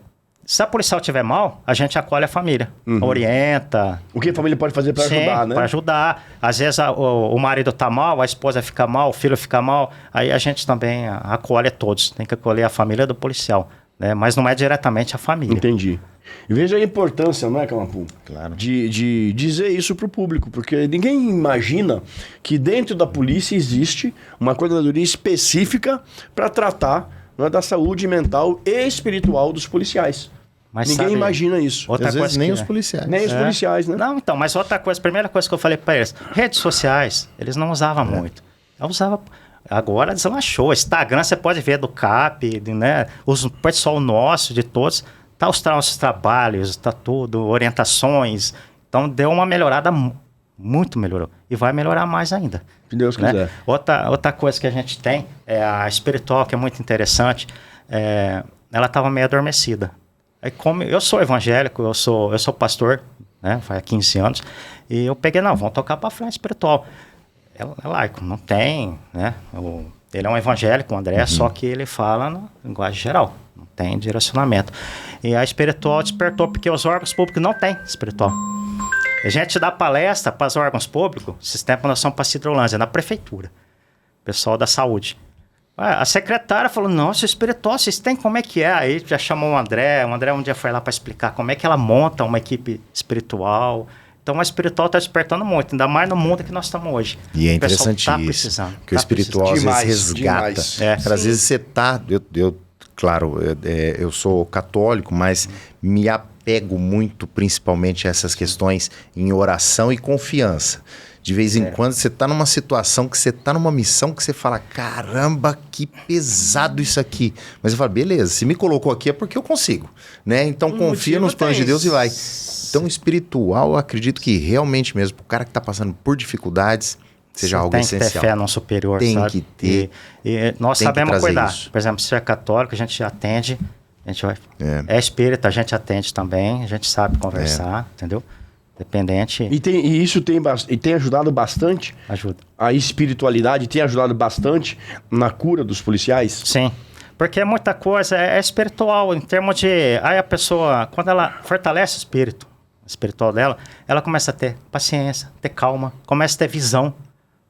D: se a policial estiver mal, a gente acolhe a família. Orienta.
A: O que a família pode fazer para ajudar, né?
D: Para ajudar. Às vezes o marido tá mal, a esposa fica mal, o filho fica mal. Aí a gente também acolhe todos. Tem que acolher a família do policial. Né? Mas não é diretamente a família.
A: Entendi. E veja a importância, não é, Camapum?
B: Claro.
A: De dizer isso para o público, porque ninguém imagina que dentro da polícia existe uma coordenadoria específica para tratar, né, da saúde mental e espiritual dos policiais.
D: Mas
A: ninguém imagina isso.
B: Às vezes nem os policiais.
A: Nem os policiais, né?
D: Não, então, mas outra coisa, a primeira coisa que eu falei para eles, redes sociais, eles não usavam muito. Eu usava... Agora deslanchou. Instagram, você pode ver do CAP, né? O pessoal nosso, de todos... Tá os nossos trabalhos, tá tudo, orientações. Então, deu uma melhorada, muito melhorou. E vai melhorar mais ainda.
A: Se Deus quiser.
D: Né? Outra coisa que a gente tem é a espiritual, que é muito interessante. Ela estava meio adormecida. Aí, como eu sou evangélico, eu sou pastor, né? Faz 15 anos. E eu peguei, vamos tocar para frente espiritual. É laico, não tem, né? Ele é um evangélico, o André, só que ele fala na linguagem geral. Não tem direcionamento. E a espiritual despertou, porque os órgãos públicos não têm espiritual. A gente dá palestra para os órgãos públicos, esses tempos nós somos para Cidrolândia, na prefeitura, pessoal da saúde. A secretária falou, nossa, espiritual, vocês têm, como é que é? Aí já chamou o André um dia foi lá para explicar como é que ela monta uma equipe espiritual. Então, a espiritual está despertando muito, ainda mais no mundo que nós estamos hoje.
B: E é interessante isso, porque o espiritual às vezes resgata. Às vezes você tá... Claro, eu sou católico, mas me apego muito, principalmente a essas questões em oração e confiança. De vez em quando você tá numa situação que você tá numa missão que você fala, caramba, que pesado isso aqui. Mas eu falo, beleza, se me colocou aqui é porque eu consigo, né? Então confia nos planos de Deus e vai. Então espiritual, eu acredito que realmente mesmo, o cara que tá passando por dificuldades, seja algo essencial.
D: Tem que ter fé no superior,
B: tem
D: sabe?
B: Que ter.
D: E nós
B: tem
D: sabemos
B: que
D: cuidar.
B: isso.
D: Por exemplo, se é católico, a gente atende, a gente vai... É espírita, a gente atende também, a gente sabe conversar, entendeu? Dependente.
A: E isso tem ajudado bastante?
D: Ajuda.
A: A espiritualidade tem ajudado bastante na cura dos policiais?
D: Sim. Porque muita coisa é espiritual, em termos de... Aí a pessoa, quando ela fortalece o espírito espiritual dela, ela começa a ter paciência, ter calma, começa a ter visão,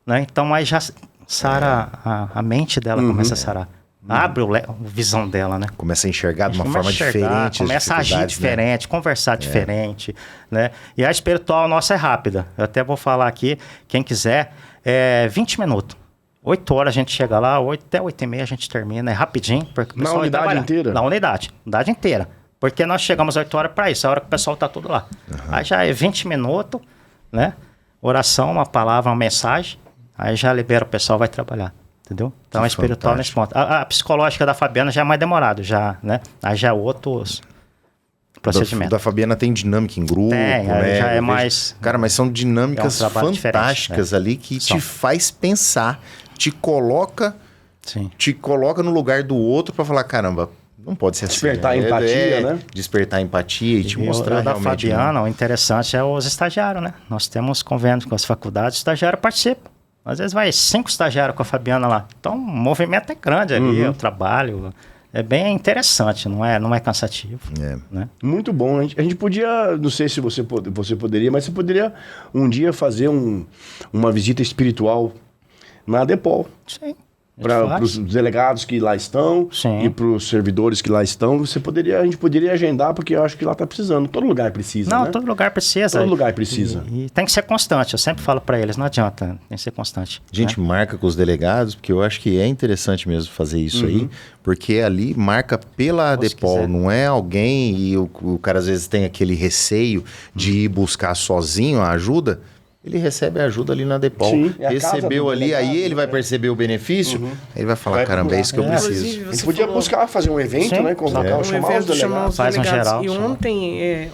D: né? Então aí já sara a mente dela, começa a sarar. Abre a visão dela, né?
B: Começa a enxergar de uma forma diferente.
D: Começa a agir diferente, conversar diferente, né? E a espiritual nossa é rápida. Eu até vou falar aqui, quem quiser, 20 minutos. 8 horas a gente chega lá, até 8h30 a gente termina, é rapidinho. Porque o
A: Na unidade inteira?
D: Na unidade inteira. Porque nós chegamos às 8 horas para isso, a hora que o pessoal tá tudo lá. Aí já é 20 minutos, né? Oração, uma palavra, uma mensagem, aí já libera o pessoal, vai trabalhar. Entendeu? Então a espiritual nesse ponto. A psicológica da Fabiana já é mais demorado, já, né? Aí já é outros procedimentos.
B: Da Fabiana tem dinâmica em grupo, né?
D: Já é mais...
B: Cara, mas são dinâmicas fantásticas ali que te faz pensar, te coloca no lugar do outro para falar, caramba, não pode ser
A: despertar
B: assim.
A: Empatia, né?
B: Despertar empatia e te mostrar realmente.
D: Da Fabiana, o interessante é os estagiários, né? Nós temos convênio com as faculdades, o estagiário participa. Às vezes vai 5 estagiários com a Fabiana lá. Então, o movimento é grande ali, o trabalho é bem interessante, não é cansativo. Né?
A: Muito bom. A gente podia, não sei se você poderia, mas você poderia um dia fazer uma visita espiritual na Depol.
D: Sim.
A: Para os delegados que lá estão e para os servidores que lá estão, a gente poderia agendar, porque eu acho que lá está precisando. Todo lugar precisa,
D: Não,
A: né?
D: todo lugar precisa.
A: Todo lugar precisa.
D: E tem que ser constante. Eu sempre falo para eles, não adianta, tem que ser constante.
B: A gente marca com os delegados, porque eu acho que é interessante mesmo fazer isso aí, porque ali marca pela Depol, não é alguém e o cara às vezes tem aquele receio de ir buscar sozinho a ajuda. Ele recebe a ajuda ali na Depol. Recebeu ali, aí ele vai perceber o benefício, aí ele vai falar, caramba, é isso que eu preciso.
A: A gente podia buscar fazer um evento, né? Convocar, chamar os delegados.
C: Faz um geral. E ontem,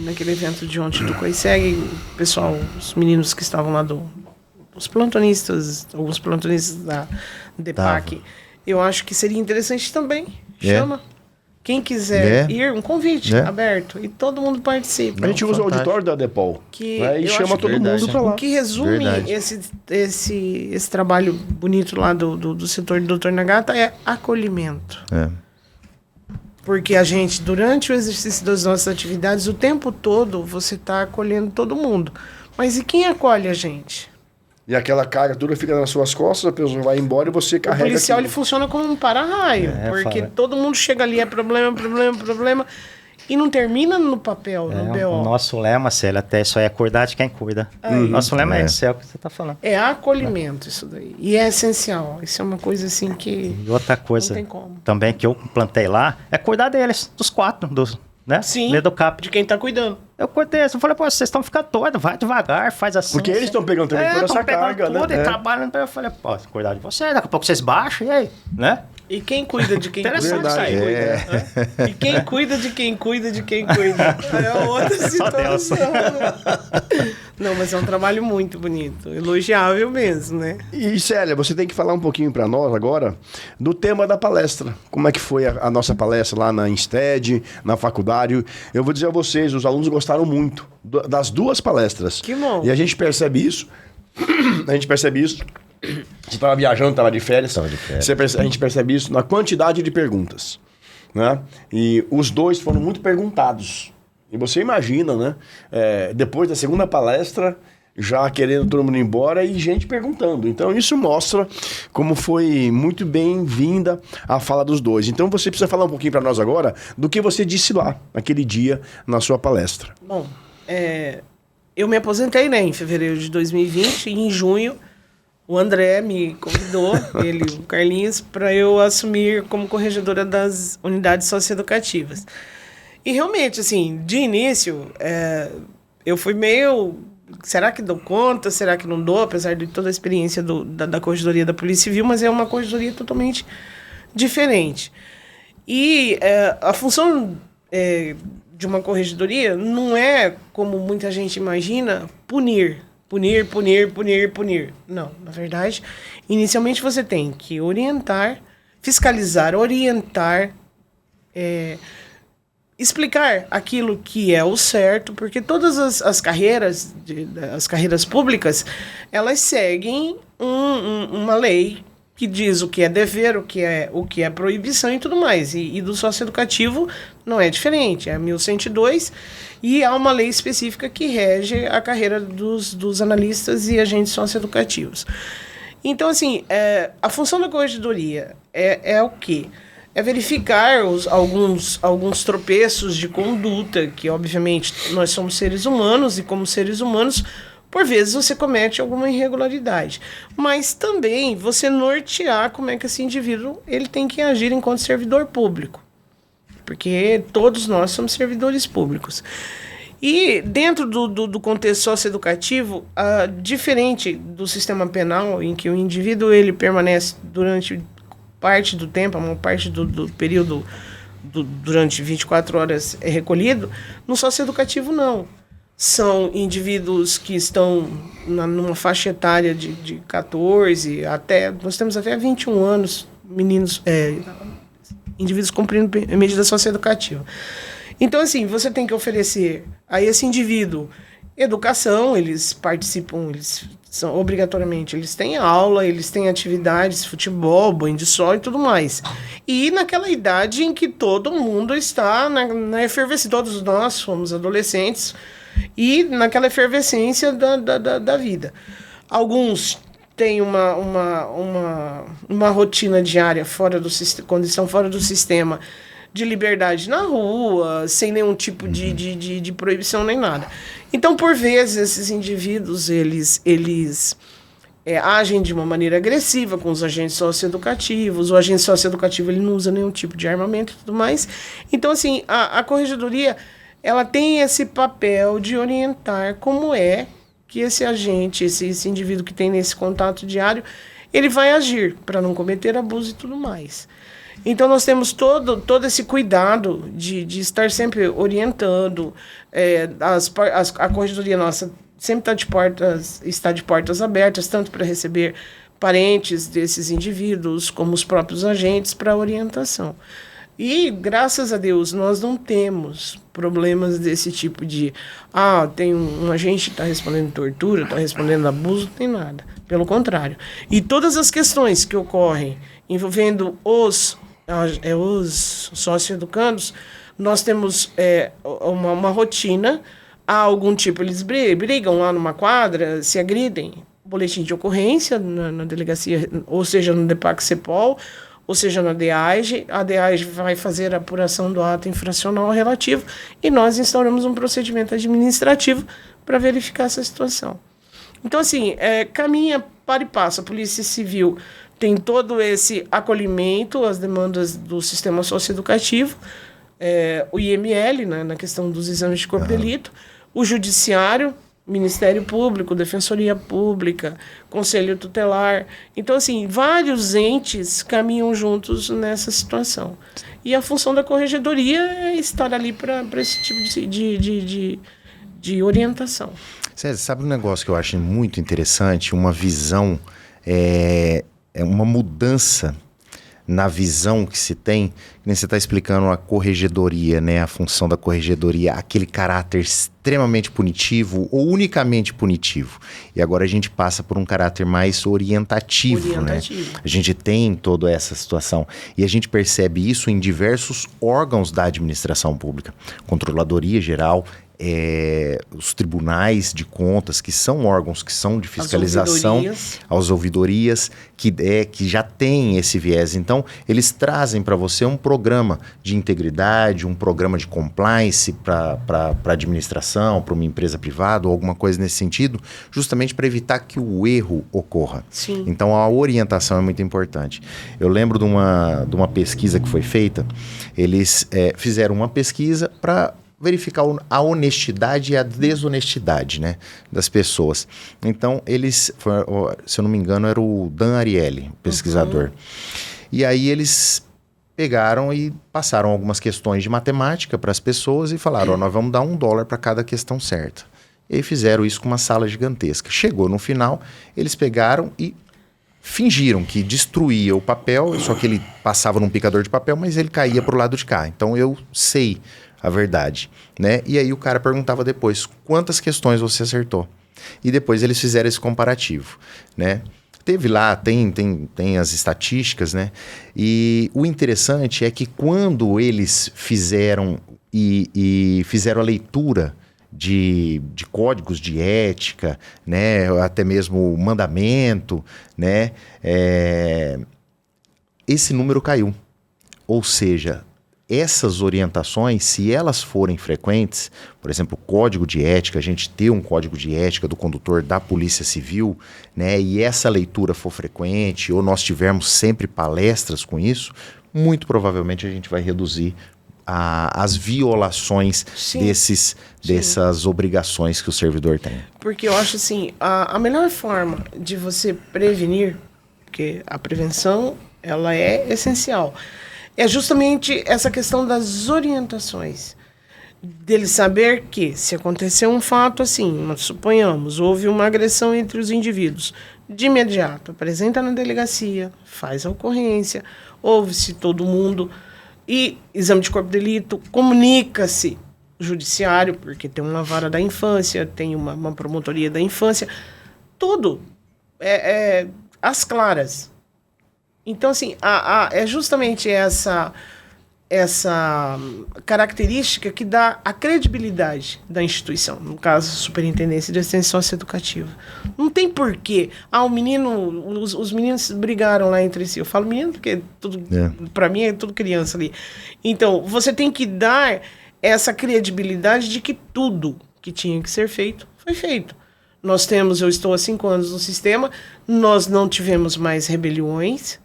C: naquele evento de ontem do COISEG, o pessoal, os meninos que estavam lá os plantonistas, alguns plantonistas da DEPAC, eu acho que seria interessante também. Chama. Quem quiser ir, um convite aberto. E todo mundo participa.
A: A gente usa o auditório da Depol. E chama todo mundo para lá.
C: O que resume esse trabalho bonito lá do setor do Dr. Nagata é acolhimento. Porque a gente, durante o exercício das nossas atividades, o tempo todo, você está acolhendo todo mundo. Mas e quem acolhe a gente?
A: E aquela carga toda fica nas suas costas, a pessoa vai embora e você carrega.
C: O policial
A: aquilo.
C: Ele funciona como um para-raio, porque todo mundo chega ali, é problema, e não termina no papel, no BO.
D: O nosso lema, Célia, até isso aí é cuidar de quem cuida. Nosso lema é esse, é o que você está falando.
C: É acolhimento isso daí. E é essencial. Isso é uma coisa assim que
D: e outra coisa
C: não tem como.
D: Também que eu plantei lá é cuidar deles, dos 4, né?
C: Sim,
D: do CAP.
C: De quem tá cuidando.
D: Eu cuidei, eu falei, pô, vocês estão ficando doidos, vai devagar, faz assim.
A: Porque eles estão pegando também toda essa carga,
D: tudo,
A: né?
D: E trabalhando, eu falei, pô, cuidar de vocês, daqui a pouco vocês baixam, e aí, né?
C: E quem cuida de quem cuida?
D: Interessante isso aí.
C: E quem cuida de quem cuida de quem cuida? É outra situação. Não, mas é um trabalho muito bonito. Elogiável mesmo, né?
A: E, Célia, você tem que falar um pouquinho para nós agora do tema da palestra. Como é que foi a nossa palestra lá na Insted, na faculdade? Eu vou dizer a vocês, os alunos gostaram muito das 2 palestras.
C: Que bom.
A: E a gente percebe isso. Você estava viajando, estava de férias.
B: Estava de férias.
A: A gente percebe isso na quantidade de perguntas, né? E os 2 foram muito perguntados. E você imagina, né? Depois da segunda palestra, já querendo todo mundo ir embora e gente perguntando. Então, isso mostra como foi muito bem-vinda a fala dos 2. Então, você precisa falar um pouquinho para nós agora do que você disse lá, naquele dia, na sua palestra.
C: Bom, eu me aposentei, né, em fevereiro de 2020 e em junho o André me convidou, ele, o Carlinhos, para eu assumir como corregedora das unidades socioeducativas. E realmente, assim, de início, eu fui meio... Será que dou conta? Será que não dou? Apesar de toda a experiência da Corregedoria da Polícia Civil, mas é uma corregedoria totalmente diferente. E a função de uma corregedoria não é, como muita gente imagina, punir. Não, na verdade, inicialmente você tem que orientar, fiscalizar, orientar, explicar aquilo que é o certo, porque todas as carreiras, as carreiras públicas, elas seguem uma lei que diz o que é dever, o que é proibição e tudo mais. E do socioeducativo não é diferente, é 1102, e há uma lei específica que rege a carreira dos analistas e agentes socioeducativos. Então, assim, a função da corregedoria é o quê? É verificar alguns tropeços de conduta, que obviamente nós somos seres humanos, e como seres humanos, por vezes você comete alguma irregularidade. Mas também você nortear como é que esse indivíduo ele tem que agir enquanto servidor público. Porque todos nós somos servidores públicos. E dentro do contexto socioeducativo, diferente do sistema penal, em que o indivíduo ele permanece durante parte do tempo, uma parte do período durante 24 horas é recolhido, no socioeducativo não. São indivíduos que estão numa faixa etária de 14 até... Nós temos até 21 anos, meninos, indivíduos cumprindo medida socioeducativa. Então, assim, você tem que oferecer a esse indivíduo educação, eles participam, obrigatoriamente, eles têm aula, eles têm atividades, futebol, banho de sol e tudo mais. E naquela idade em que todo mundo está na efervescência, todos nós somos adolescentes, e naquela efervescência da vida. Alguns têm uma rotina diária quando estão fora do sistema, de liberdade na rua, sem nenhum tipo de proibição nem nada. Então, por vezes, esses indivíduos, eles agem de uma maneira agressiva com os agentes socioeducativos. O agente socioeducativo ele não usa nenhum tipo de armamento e tudo mais. Então, assim, a corregedoria ela tem esse papel de orientar como é que esse agente, esse indivíduo que tem nesse contato diário, ele vai agir para não cometer abuso e tudo mais. Então, nós temos todo esse cuidado de estar sempre orientando. A corregedoria nossa sempre está de portas abertas, tanto para receber parentes desses indivíduos, como os próprios agentes, para orientação. E, graças a Deus, nós não temos problemas desse tipo de... tem um agente que está respondendo tortura, está respondendo abuso, não tem nada. Pelo contrário. E todas as questões que ocorrem envolvendo os socioeducandos, nós temos uma rotina, há algum tipo, eles brigam lá numa quadra, se agridem, boletim de ocorrência na delegacia, ou seja, no DEPAC-CEPOL, ou seja, na DEAIGE. A DEAIGE vai fazer a apuração do ato infracional relativo e nós instauramos um procedimento administrativo para verificar essa situação. Então, assim, caminha para e passa. A Polícia Civil tem todo esse acolhimento às demandas do sistema socioeducativo, o IML, né, na questão dos exames de corpo de delito, o Judiciário, Ministério Público, Defensoria Pública, Conselho Tutelar. Então, assim, vários entes caminham juntos nessa situação. E a função da corregedoria é estar ali para esse tipo de orientação.
B: César, sabe um negócio que eu acho muito interessante? Uma visão, uma mudança na visão que se tem, que nem você está explicando a corregedoria, né? A função da corregedoria, aquele caráter extremamente punitivo ou unicamente punitivo. E agora a gente passa por um caráter mais orientativo. Né? A gente tem toda essa situação. E a gente percebe isso em diversos órgãos da administração pública. Controladoria Geral, os tribunais de contas, que são órgãos que são de fiscalização, as ouvidorias, que já tem esse viés. Então, eles trazem para você um programa de integridade, um programa de compliance para a administração, para uma empresa privada ou alguma coisa nesse sentido, justamente para evitar que o erro ocorra.
C: Sim.
B: Então, a orientação é muito importante. Eu lembro de uma pesquisa que foi feita, eles fizeram uma pesquisa para verificar a honestidade e a desonestidade, né, das pessoas. Então, se eu não me engano, era o Dan Ariely, o pesquisador. E aí eles pegaram e passaram algumas questões de matemática para as pessoas e falaram, nós vamos dar $1 para cada questão certa. E aí fizeram isso com uma sala gigantesca. Chegou no final, eles pegaram e fingiram que destruía o papel, só que ele passava num picador de papel, mas ele caía para o lado de cá. Então, eu sei a verdade, né? E aí o cara perguntava depois, quantas questões você acertou? E depois eles fizeram esse comparativo, né? Teve lá, tem as estatísticas, né? E o interessante é que quando eles fizeram e fizeram a leitura de códigos de ética, né? Até mesmo mandamento, né? Esse número caiu. Ou seja, essas orientações, se elas forem frequentes, por exemplo, o código de ética, a gente ter um código de ética do condutor da Polícia Civil, né, e essa leitura for frequente, ou nós tivermos sempre palestras com isso, muito provavelmente a gente vai reduzir as violações dessas obrigações que o servidor tem.
C: Porque eu acho assim, a melhor forma de você prevenir, porque a prevenção ela é essencial, é justamente essa questão das orientações. Dele saber que, se acontecer um fato assim, suponhamos, houve uma agressão entre os indivíduos, de imediato, apresenta na delegacia, faz a ocorrência, ouve-se todo mundo, e exame de corpo de delito, comunica-se judiciário, porque tem uma vara da infância, tem uma promotoria da infância, tudo às claras. Então, assim, é justamente essa característica que dá a credibilidade da instituição, no caso, a Superintendência de Assistência Socioeducativa. Não tem porquê. Os meninos brigaram lá entre si. Eu falo menino porque para mim é tudo criança ali. Então, você tem que dar essa credibilidade de que tudo que tinha que ser feito, foi feito. Eu estou há 5 anos no sistema, nós não tivemos mais rebeliões.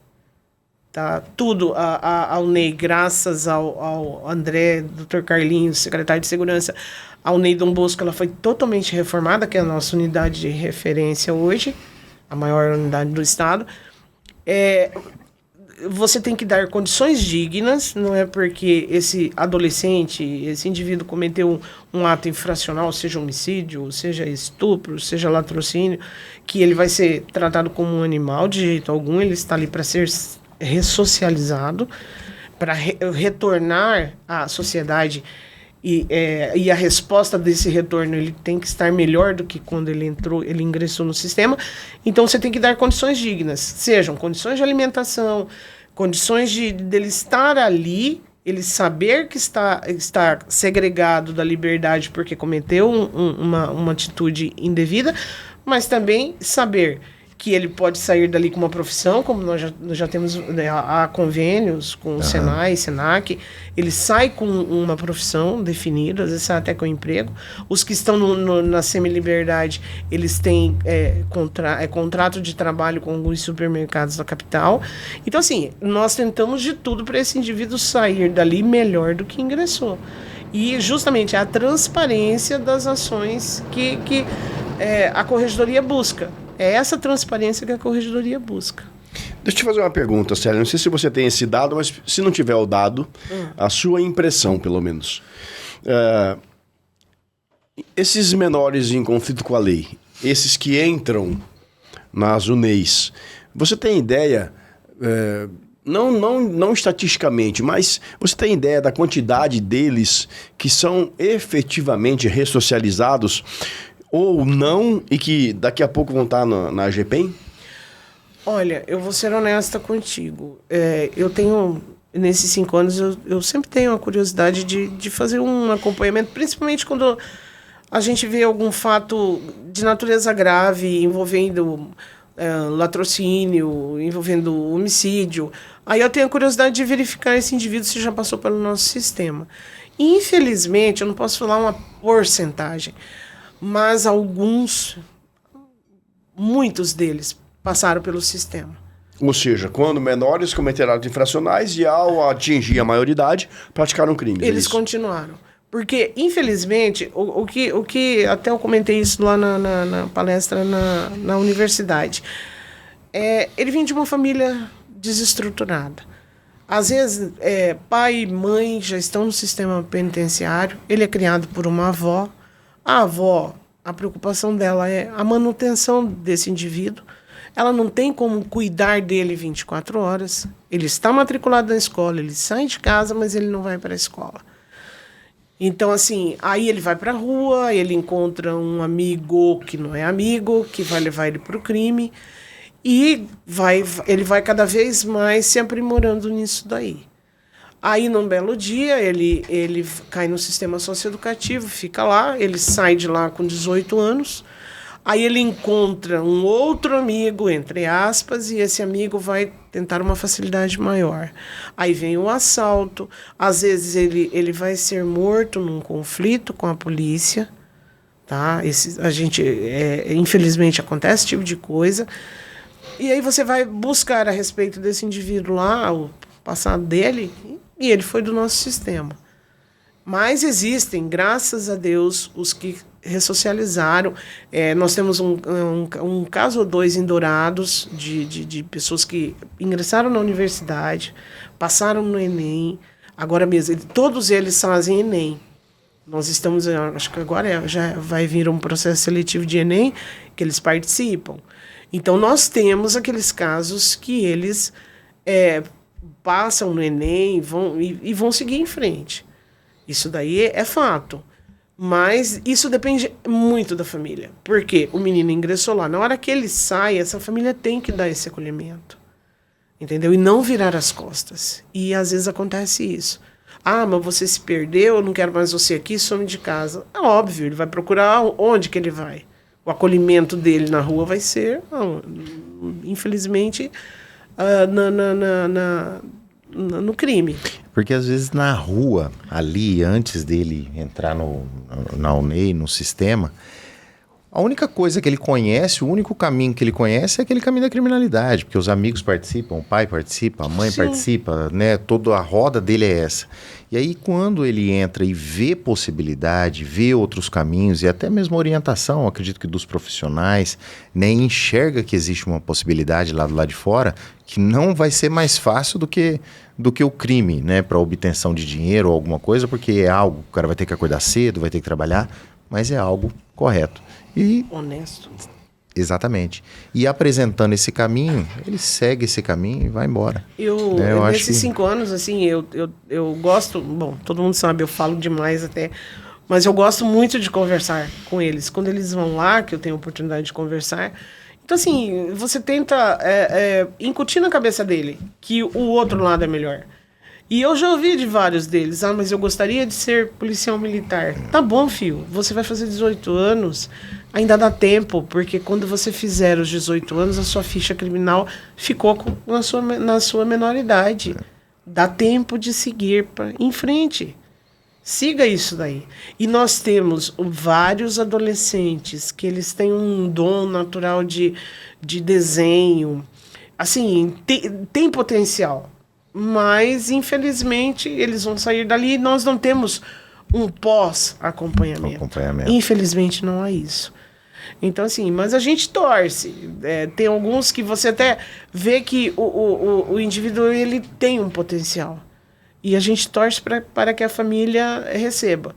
C: Tá, tudo ao Ney, graças ao André, Dr. Carlinhos, secretário de Segurança, ao Ney Dom Bosco, ela foi totalmente reformada, que é a nossa unidade de referência hoje, a maior unidade do Estado. Você tem que dar condições dignas, não é porque esse adolescente, esse indivíduo cometeu um ato infracional, seja homicídio, seja estupro, seja latrocínio, que ele vai ser tratado como um animal, de jeito algum, ele está ali para ser ressocializado, para retornar à sociedade e a resposta desse retorno ele tem que estar melhor do que quando ele ingressou no sistema. Então você tem que dar condições dignas, sejam condições de alimentação, condições dele estar ali, ele saber que está segregado da liberdade porque cometeu uma atitude indevida, mas também saber que ele pode sair dali com uma profissão, como nós já temos, né, há convênios com o Senai, Senac, ele sai com uma profissão definida, às vezes sai até com emprego. Os que estão na semi-liberdade, eles têm contrato de trabalho com alguns supermercados da capital. Então, assim, nós tentamos de tudo para esse indivíduo sair dali melhor do que ingressou. E, justamente, a transparência das ações que a Corregedoria busca. É essa transparência que a Corregedoria busca.
A: Deixa eu te fazer uma pergunta, Célia. Não sei se você tem esse dado, mas se não tiver o dado, a sua impressão, pelo menos. Esses menores em conflito com a lei, esses que entram nas UNEIs, você tem ideia, não estatisticamente, mas você tem ideia da quantidade deles que são efetivamente ressocializados ou não, e que daqui a pouco vão estar na AGPEM?
C: Olha, eu vou ser honesta contigo. Eu tenho, nesses 5 anos, eu sempre tenho a curiosidade de fazer um acompanhamento, principalmente quando a gente vê algum fato de natureza grave envolvendo latrocínio, envolvendo homicídio, aí eu tenho a curiosidade de verificar esse indivíduo se já passou pelo nosso sistema. Infelizmente, eu não posso falar uma porcentagem, mas muitos deles passaram pelo sistema.
A: Ou seja, quando menores cometeram atos infracionais e ao atingir a maioridade, praticaram crime.
C: Eles continuaram. Porque, infelizmente, o que até eu comentei isso lá na palestra na universidade, ele vem de uma família desestruturada. Às vezes, pai e mãe já estão no sistema penitenciário, ele é criado por uma avó. A avó, a preocupação dela é a manutenção desse indivíduo. Ela não tem como cuidar dele 24 horas. Ele está matriculado na escola, ele sai de casa, mas ele não vai para a escola. Então, assim, aí ele vai para a rua, ele encontra um amigo que não é amigo, que vai levar ele para o crime, e ele vai cada vez mais se aprimorando nisso daí. Aí, num belo dia, ele cai no sistema socioeducativo, fica lá, ele sai de lá com 18 anos, aí ele encontra um outro amigo, entre aspas, e esse amigo vai tentar uma facilidade maior. Aí vem o assalto, às vezes ele vai ser morto num conflito com a polícia, tá? Infelizmente acontece esse tipo de coisa. E aí você vai buscar a respeito desse indivíduo lá, o passado dele, e ele foi do nosso sistema. Mas existem, graças a Deus, os que ressocializaram. Nós temos um caso ou dois em Dourados de pessoas que ingressaram na universidade, passaram no Enem, agora mesmo, todos eles fazem Enem. Nós estamos, acho que agora já vai vir um processo seletivo de Enem, que eles participam. Então, nós temos aqueles casos que eles passam no Enem e vão seguir em frente. Isso daí é fato. Mas isso depende muito da família. Porque o menino ingressou lá. Na hora que ele sai, essa família tem que dar esse acolhimento. Entendeu? E não virar as costas. E às vezes acontece isso. Ah, mas você se perdeu, eu não quero mais você aqui, some de casa. É óbvio, ele vai procurar onde que ele vai. O acolhimento dele na rua vai ser, infelizmente, no crime.
B: Porque às vezes na rua, ali, antes dele entrar na UNEI, no sistema, a única coisa que ele conhece, o único caminho que ele conhece é aquele caminho da criminalidade, porque os amigos participam, o pai participa, a mãe participa, né? Toda a roda dele é essa. E aí quando ele entra e vê possibilidade, vê outros caminhos e até mesmo orientação, acredito que dos profissionais, né? Enxerga que existe uma possibilidade lá do lado de fora, que não vai ser mais fácil do que o crime, né? Para obtenção de dinheiro ou alguma coisa, porque é algo, o cara vai ter que acordar cedo, vai ter que trabalhar, mas é algo correto. E
C: honesto.
B: Exatamente. E apresentando esse caminho, ele segue esse caminho e vai embora.
C: Nesses 5 anos, assim, eu gosto... Bom, todo mundo sabe, eu falo demais até... Mas eu gosto muito de conversar com eles. Quando eles vão lá, que eu tenho a oportunidade de conversar... Então, assim, você tenta incutir na cabeça dele que o outro lado é melhor. E eu já ouvi de vários deles, mas eu gostaria de ser policial militar. Tá bom, filho, você vai fazer 18 anos, ainda dá tempo, porque quando você fizer os 18 anos, a sua ficha criminal ficou na sua menoridade. Dá tempo de seguir em frente. Siga isso daí. E nós temos vários adolescentes que eles têm um dom natural de desenho. Assim, tem potencial. Mas, infelizmente, eles vão sair dali e nós não temos um pós-acompanhamento. Infelizmente, não há isso. Então, assim, mas a gente torce. Tem alguns que você até vê que o indivíduo ele tem um potencial. E a gente torce para que a família receba,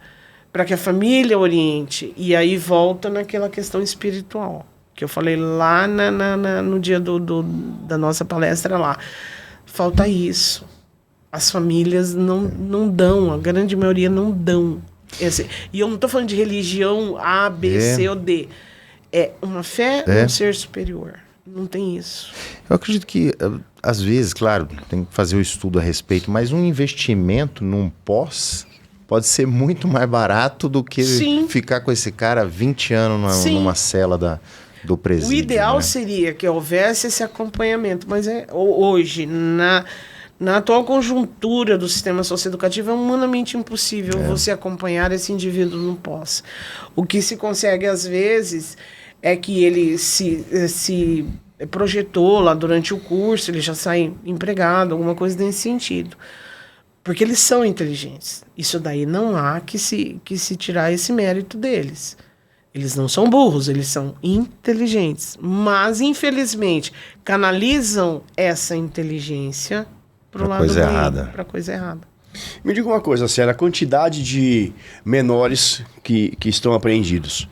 C: para que a família oriente. E aí volta naquela questão espiritual, que eu falei lá no dia da nossa palestra lá. Falta isso. As famílias não dão, a grande maioria não dão. E eu não estou falando de religião A, B, C ou D. É uma fé num ser superior. Não tem isso.
B: Eu acredito que, às vezes, claro, tem que fazer o estudo a respeito, mas um investimento num pós pode ser muito mais barato do que
C: Sim.
B: ficar com esse cara 20 anos
C: Sim.
B: numa cela do presídio.
C: O ideal
B: né?
C: seria que houvesse esse acompanhamento, mas hoje, na atual conjuntura do sistema socioeducativo, é humanamente impossível você acompanhar esse indivíduo no pós. O que se consegue, às vezes, é que ele se projetou lá durante o curso, ele já sai empregado, alguma coisa nesse sentido. Porque eles são inteligentes. Isso daí não há que se tirar esse mérito deles. Eles não são burros, eles são inteligentes. Mas, infelizmente, canalizam essa inteligência para o lado
B: coisa
C: ruim,
B: errada.
C: para coisa errada.
A: Me diga uma coisa, Célia, a quantidade de menores que estão apreendidos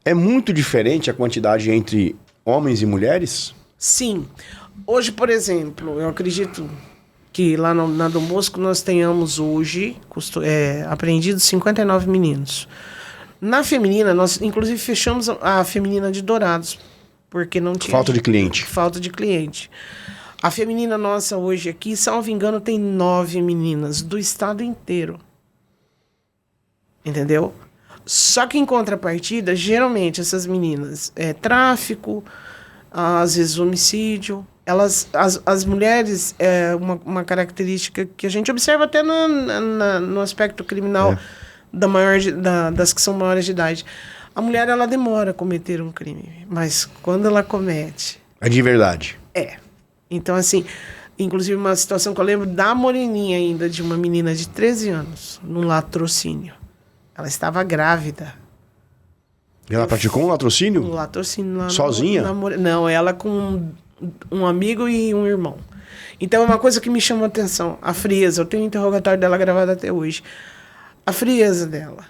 A: é muito diferente a quantidade entre homens e mulheres?
C: Sim. Hoje, por exemplo, eu acredito que lá na Dom Bosco nós tenhamos hoje apreendidos 59 meninos. Na feminina, nós inclusive fechamos a feminina de Dourados, porque não tinha...
A: Falta de cliente.
C: Falta de cliente. A feminina nossa hoje aqui, salvo engano, tem 9 meninas do estado inteiro. Entendeu? Só que em contrapartida, geralmente essas meninas, tráfico, às vezes homicídio, as mulheres, uma característica que a gente observa até no aspecto criminal das que são maiores de idade. A mulher, ela demora a cometer um crime, mas quando ela comete...
A: É de verdade.
C: Então, assim, inclusive uma situação que eu lembro da moreninha ainda, de uma menina de 13 anos, no latrocínio. Ela estava grávida.
A: E ela praticou um latrocínio?
C: No latrocínio lá
A: Sozinha?
C: Não, ela com um amigo e um irmão. Então, é uma coisa que me chamou a atenção. A frieza. Eu tenho o interrogatório dela gravado até hoje. A frieza dela.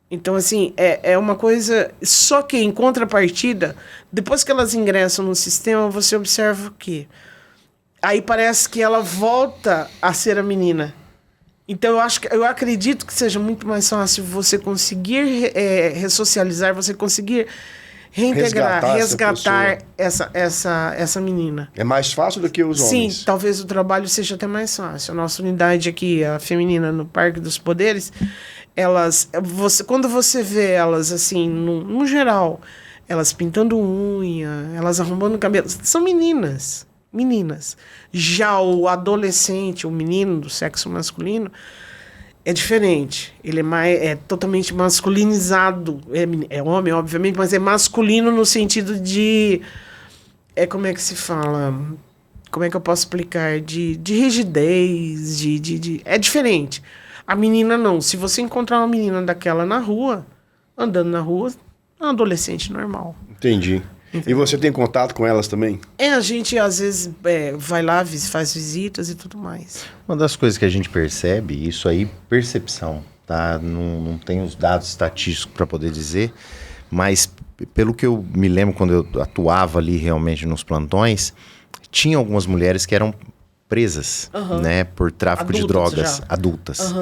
C: Então, assim, é uma coisa... Só que, em contrapartida, depois que elas ingressam no sistema, você observa o quê? Aí parece que ela volta a ser a menina. Então, eu acredito que seja muito mais fácil você conseguir ressocializar, você conseguir reintegrar, resgatar essa menina.
A: É mais fácil do que os homens?
C: Sim, talvez o trabalho seja até mais fácil. A nossa unidade aqui, a feminina no Parque dos Poderes, quando você vê elas, assim, no geral, elas pintando unha, elas arrumando cabelo, são meninas. Já o adolescente, o menino do sexo masculino, é diferente. Ele é totalmente masculinizado. É homem, obviamente, mas é masculino no sentido de... como é que se fala? Como é que eu posso explicar? De rigidez, é diferente. A menina não. Se você encontrar uma menina daquela na rua, andando na rua, é um adolescente normal.
A: Entendi. E você tem contato com elas também?
C: A gente às vezes vai lá, faz visitas e tudo mais.
B: Uma das coisas que a gente percebe, isso aí, percepção, tá? Não tem os dados estatísticos para poder dizer, mas pelo que eu me lembro quando eu atuava ali realmente nos plantões, tinha algumas mulheres que eram presas, né, por tráfico de drogas adultas,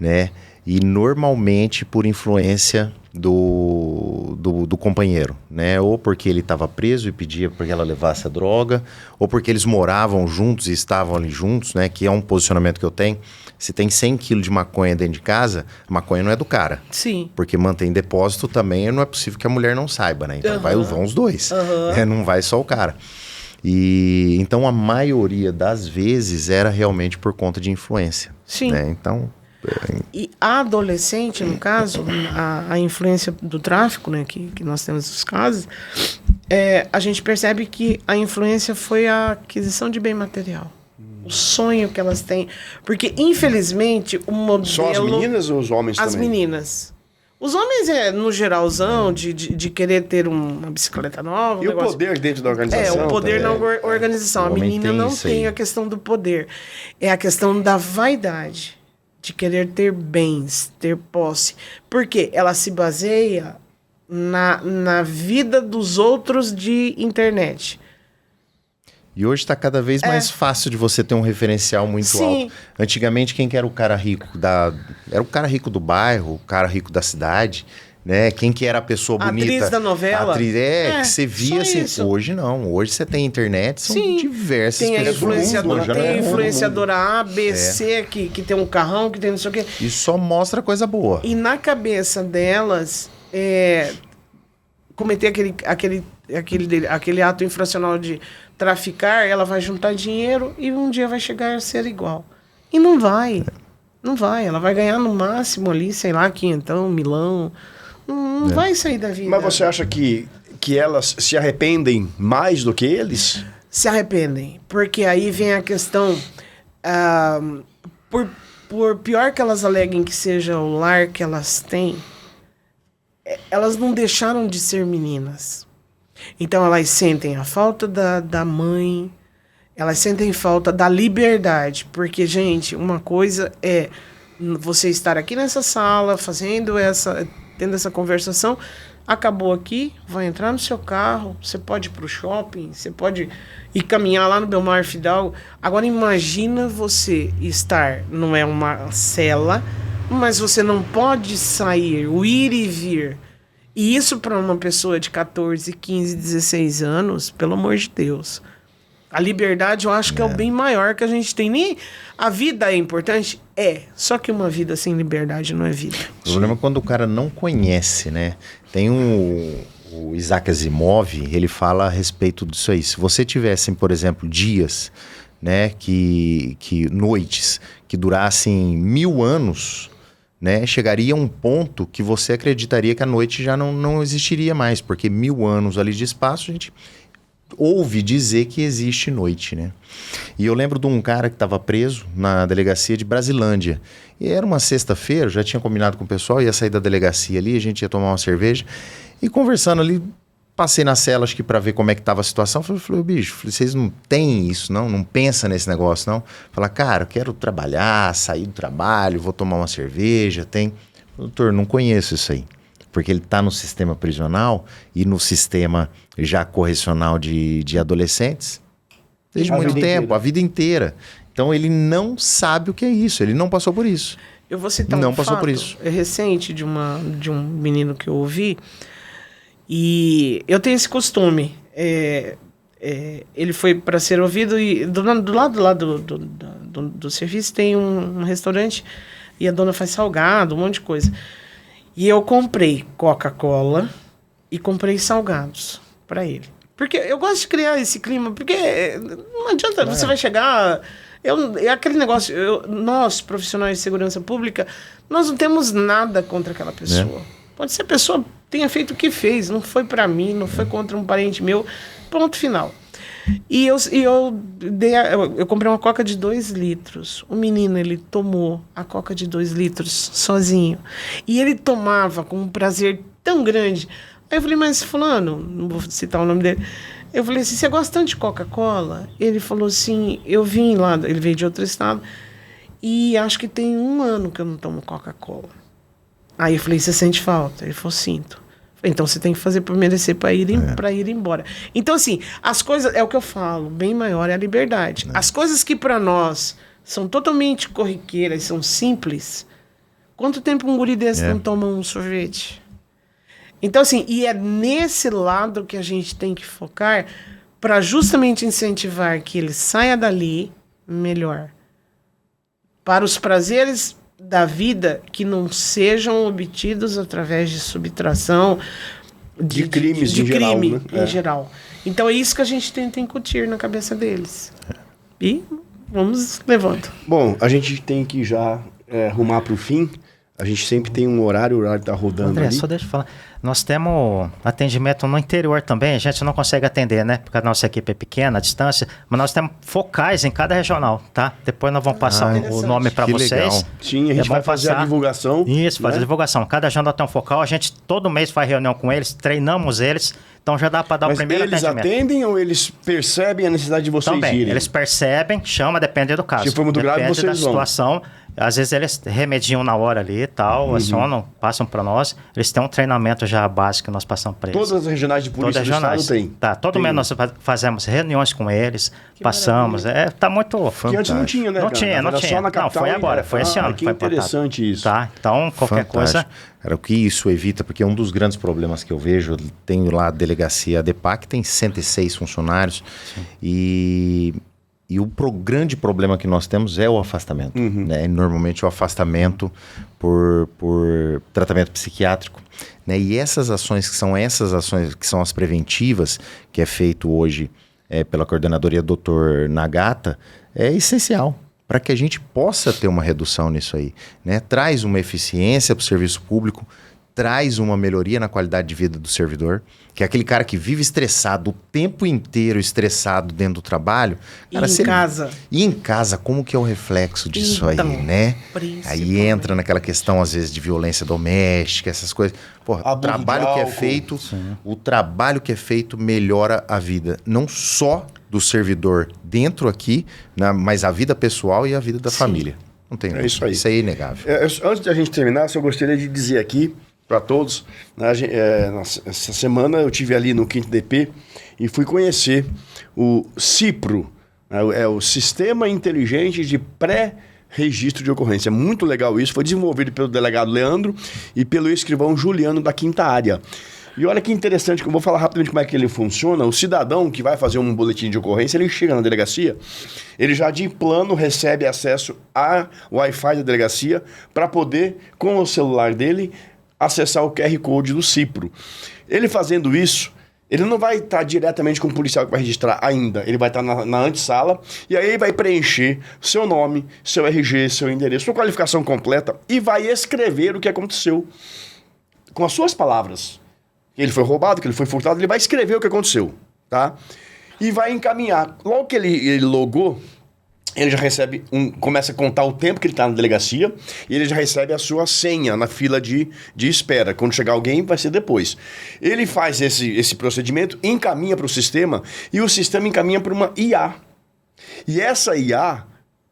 B: né? E normalmente por influência do companheiro, né? Ou porque ele estava preso e pedia para que ela levasse a droga, ou porque eles moravam juntos e estavam ali juntos, né? Que é um posicionamento que eu tenho. Se tem 100 quilos de maconha dentro de casa, a maconha não é do cara.
C: Sim.
B: Porque mantém depósito também, não é possível que a mulher não saiba, né? Então vão os dois, né? Não vai só o cara. E então a maioria das vezes era realmente por conta de influência.
C: Sim.
B: Né? Então...
C: E a adolescente, no caso, a influência do tráfico, né, que nós temos os casos, a gente percebe que a influência foi a aquisição de bem material. O sonho que elas têm. Porque, infelizmente, o modelo...
A: Só as meninas ou os homens também?
C: As meninas. Os homens no geralzão, de querer ter uma bicicleta nova.
A: E o poder dentro da organização?
C: O poder
A: também.
C: na organização. A menina não tem a questão do poder. É a questão da vaidade. De querer ter bens, ter posse. Porque ela se baseia na vida dos outros de internet.
B: E hoje está cada vez mais fácil de você ter um referencial muito alto. Antigamente, quem que era o cara rico? Era o cara rico do bairro, o cara rico da cidade. né? Quem que era a pessoa bonita?
C: Atriz da novela.
B: Que você via
C: só
B: assim.
C: isso.
B: Hoje não. Hoje você tem internet, são
C: Sim.
B: diversas
C: Tem a
B: pessoas.
C: influenciadora,
A: já
C: tem a
A: é todo
C: influenciadora A, B, C, que tem um carrão, que tem não sei o quê.
B: E só mostra coisa boa.
C: E na cabeça delas, cometer aquele ato infracional de traficar, ela vai juntar dinheiro e um dia vai chegar a ser igual. E não vai. Não vai. Ela vai ganhar no máximo ali, sei lá, quinhentão, milão. Não vai sair da vida.
A: Mas você acha que elas se arrependem mais do que eles?
C: Se arrependem. Porque aí vem a questão... por pior que elas aleguem que seja o lar que elas têm, elas não deixaram de ser meninas. Então elas sentem a falta da mãe, elas sentem falta da liberdade. Porque, gente, uma coisa é você estar aqui nessa sala, tendo essa conversação, acabou aqui, vai entrar no seu carro, você pode ir pro shopping, você pode ir caminhar lá no Belmar Fidalgo. Agora imagina você estar, não é uma cela, mas você não pode sair, o ir e vir. E isso para uma pessoa de 14, 15, 16 anos, pelo amor de Deus. A liberdade eu acho que é o bem maior que a gente tem. Nem a vida é importante? Só que uma vida sem liberdade não é vida.
B: O problema é quando o cara não conhece, né? Tem o Isaac Asimov, ele fala a respeito disso aí. Se você tivesse, por exemplo, dias, né, que noites que durassem 1000 anos, né, chegaria a um ponto que você acreditaria que a noite já não existiria mais, porque 1000 anos ali de espaço, a gente ouve dizer que existe noite, né? E eu lembro de um cara que estava preso na delegacia de Brasilândia. E era uma sexta-feira, já tinha combinado com o pessoal, ia sair da delegacia ali, a gente ia tomar uma cerveja. E conversando ali, passei na cela, acho que para ver como é que estava a situação. Falei, bicho, vocês não têm isso, não? Não pensa nesse negócio, não? Fala, cara, eu quero trabalhar, sair do trabalho, vou tomar uma cerveja, tem... Doutor, não conheço isso aí. Porque ele está no sistema prisional e no sistema já correcional de adolescentes desde muito tempo, a vida inteira. Então ele não sabe o que é isso, ele não passou por isso.
C: Eu vou citar
B: não
C: um
B: passou
C: fato
B: por isso.
C: recente de um menino que eu ouvi, e eu tenho esse costume. Ele foi para ser ouvido e do lado lá do serviço tem um restaurante e a dona faz salgado, um monte de coisa. E eu comprei Coca-Cola e comprei salgados para ele. Porque eu gosto de criar esse clima, porque não adianta, você vai chegar... É aquele negócio, nós, profissionais de segurança pública, nós não temos nada contra aquela pessoa. Pode ser a pessoa tenha feito o que fez, não foi para mim, não foi contra um parente meu, ponto final. E eu comprei uma Coca de 2 litros. O menino, ele tomou a Coca de 2 litros sozinho. E ele tomava com um prazer tão grande. Aí eu falei, mas fulano, não vou citar o nome dele. Eu falei assim, você gosta tanto de Coca-Cola? Ele falou assim, eu vim lá, ele veio de outro estado, e acho que tem 1 ano que eu não tomo Coca-Cola. Aí eu falei, você sente falta? Ele falou, sinto. Então você tem que fazer para merecer para ir embora. Então, assim, as coisas, é o que eu falo, bem maior é a liberdade. As coisas que para nós são totalmente corriqueiras, são simples. Quanto tempo um guri desse não toma um sorvete? Então, assim, e é nesse lado que a gente tem que focar para justamente incentivar que ele saia dali melhor. Para os prazeres da vida que não sejam obtidos através de subtração
A: de crimes
C: de
A: em geral,
C: crime
A: né?
C: em geral. Então é isso que a gente tenta incutir na cabeça deles. E vamos levando.
A: Bom, a gente tem que já rumar para o fim. A gente sempre tem um horário, o horário está rodando.
D: André,
A: ali.
D: só deixa eu falar. Nós temos atendimento no interior também, a gente não consegue atender, né? Porque a nossa equipe é pequena, a distância, mas nós temos focais em cada regional, tá? Depois nós vamos passar o nome para vocês.
B: Legal.
A: Sim, a gente vai fazer a divulgação.
D: Isso, fazer a
A: né?
D: divulgação. Cada regional tem um focal, a gente todo mês faz reunião com eles, treinamos eles, então já dá para dar
A: Mas
D: o primeiro
A: eles
D: atendimento.
A: atendem ou eles percebem a necessidade de vocês
D: Também,
A: irem?
D: eles percebem, chama, depende do caso.
A: Se for muito grave,
D: depende
A: vocês
D: da
A: vão.
D: situação. Às vezes eles remediam na hora ali e tal, acionam, passam para nós. Eles têm um treinamento já já a base que nós passamos para eles.
A: Todas as regionais de polícia do estado tem?
D: Tá, todo mês nós fazemos reuniões com eles, passamos. Tá muito...
A: Que antes não tinha, né?
D: Não tinha.
A: Só na capital.
D: Não, foi agora, foi esse ano.
A: Que interessante isso.
D: Tá, então qualquer coisa...
B: Era o que isso evita, porque um dos grandes problemas que eu vejo, eu tenho lá a delegacia ADEPAC, tem 106 funcionários, e o grande problema que nós temos é o afastamento. Né? Normalmente o afastamento por tratamento psiquiátrico. Né? E essas ações que são as preventivas, que é feito hoje pela coordenadoria Dr. Nagata, é essencial para que a gente possa ter uma redução nisso aí. Né? Traz uma eficiência para o serviço público, traz uma melhoria na qualidade de vida do servidor, que é aquele cara que vive estressado, o tempo inteiro estressado dentro do trabalho. Cara, E em casa, como que é o reflexo disso aí, né? Aí entra naquela questão, às vezes, de violência doméstica, essas coisas. Porra, o trabalho que é feito melhora a vida, não só do servidor dentro aqui, né, mas a vida pessoal e a vida da família. Não tem
A: isso aí.
B: Isso aí é inegável.
A: Antes de a gente terminar, eu gostaria de dizer aqui para todos, né, essa semana eu tive ali no 5º DP e fui conhecer o CIPRO, né, o Sistema Inteligente de Pré-Registro de Ocorrência. Muito legal isso, foi desenvolvido pelo delegado Leandro e pelo escrivão Juliano da 5ª Área. E olha que interessante, que eu vou falar rapidamente como é que ele funciona. O cidadão que vai fazer um boletim de ocorrência, ele chega na delegacia, ele já de plano recebe acesso a Wi-Fi da delegacia para poder, com o celular dele, acessar o QR Code do CIPRO. Ele fazendo isso, ele não vai estar diretamente com o policial que vai registrar ainda. Ele vai estar na antessala e aí ele vai preencher seu nome, seu RG, seu endereço, sua qualificação completa e vai escrever o que aconteceu com as suas palavras. Que ele foi roubado, que ele foi furtado, ele vai escrever o que aconteceu, tá? E vai encaminhar. Logo que ele logou, ele já recebe começa a contar o tempo que ele está na delegacia e ele já recebe a sua senha na fila de espera. Quando chegar alguém, vai ser depois. Ele faz esse procedimento, encaminha para o sistema e o sistema encaminha para uma IA. E essa IA,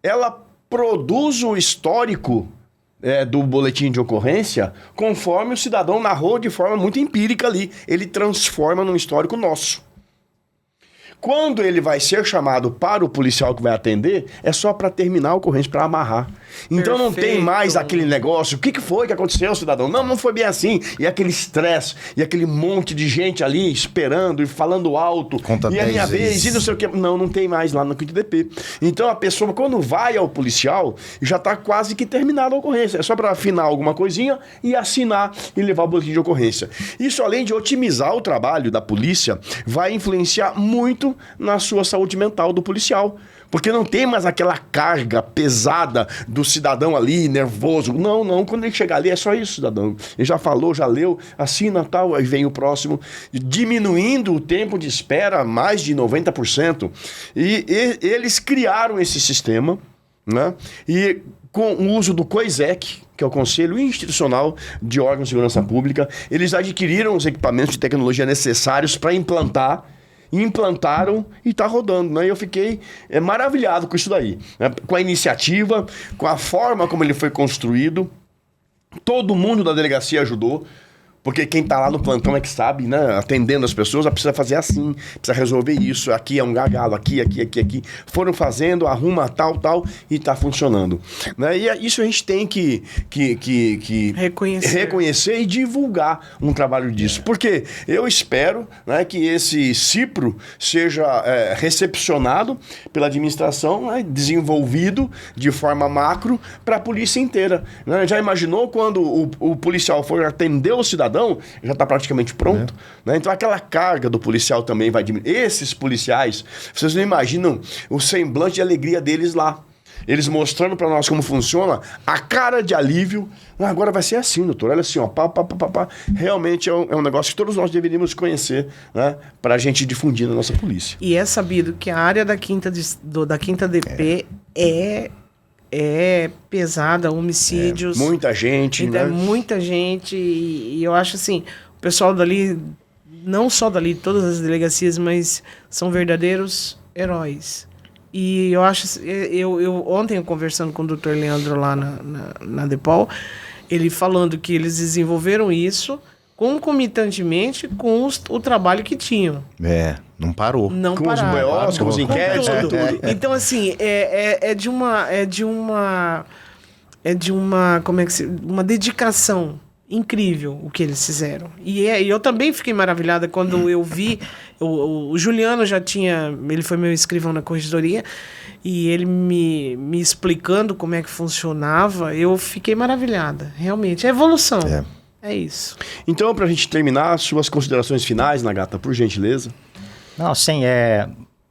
A: ela produz o histórico do boletim de ocorrência conforme o cidadão narrou de forma muito empírica ali. Ele transforma num histórico nosso. Quando ele vai ser chamado para o policial que vai atender, é só para terminar a ocorrência, para amarrar. Então não tem mais aquele negócio, o que foi que aconteceu, cidadão? Não foi bem assim. E aquele estresse, e aquele monte de gente ali esperando e falando alto.
B: Conta
A: e a minha vez, e não sei o quê. Não tem mais lá no 5º DP. Então a pessoa, quando vai ao policial, já está quase que terminada a ocorrência. É só para afinar alguma coisinha e assinar e levar o boletim de ocorrência. Isso, além de otimizar o trabalho da polícia, vai influenciar muito na sua saúde mental do policial. Porque não tem mais aquela carga pesada do cidadão ali, nervoso. Não. Quando ele chegar ali, é só isso, cidadão. Ele já falou, já leu, assina tal, aí vem o próximo. Diminuindo o tempo de espera mais de 90%. E eles criaram esse sistema, né? E com o uso do COISEC, que é o Conselho Institucional de Órgãos de Segurança Pública, eles adquiriram os equipamentos de tecnologia necessários para implantaram e está rodando, né? E eu fiquei maravilhado com isso daí, né? Com a iniciativa, com a forma como ele foi construído. Todo mundo da delegacia ajudou, porque quem está lá no plantão é que sabe, né? Atendendo as pessoas, precisa fazer assim, precisa resolver isso, aqui é um gargalo, aqui. Foram fazendo, arruma tal, e está funcionando. Né? E isso a gente tem que reconhecer e divulgar um trabalho disso. Porque eu espero, né, que esse CIPRO seja recepcionado pela administração, né, desenvolvido de forma macro para a polícia inteira. Né? Já imaginou quando o policial for atender o cidadão, já está praticamente pronto, né? Então aquela carga do policial também vai diminuir. Esses policiais, vocês não imaginam o semblante de alegria deles lá. Eles mostrando para nós como funciona, a cara de alívio. Agora vai ser assim, doutor, olha assim, ó, pá. Realmente é um negócio que todos nós deveríamos conhecer, né? Para a gente difundir na nossa polícia.
C: E é sabido que a área da 5ª DP é pesada, homicídios.
A: Muita gente, né?
C: Muita gente. E eu acho assim, o pessoal dali, não só dali, todas as delegacias, mas são verdadeiros heróis. E eu acho, ontem conversando com o Dr. Leandro lá na Depol, ele falando que eles desenvolveram isso concomitantemente com o trabalho que tinham.
B: Não parou.
C: Não
A: Com
C: pararam.
A: os BOs, com os inquéritos, com tudo.
C: Então, assim, é de uma uma dedicação incrível o que eles fizeram. E eu também fiquei maravilhada quando eu vi, o Juliano ele foi meu escrivão na corregedoria, e ele me explicando como é que funcionava, eu fiquei maravilhada. Realmente, é evolução. É isso.
A: Então, pra gente terminar, suas considerações finais, Nagata, por gentileza.
D: Não, sim,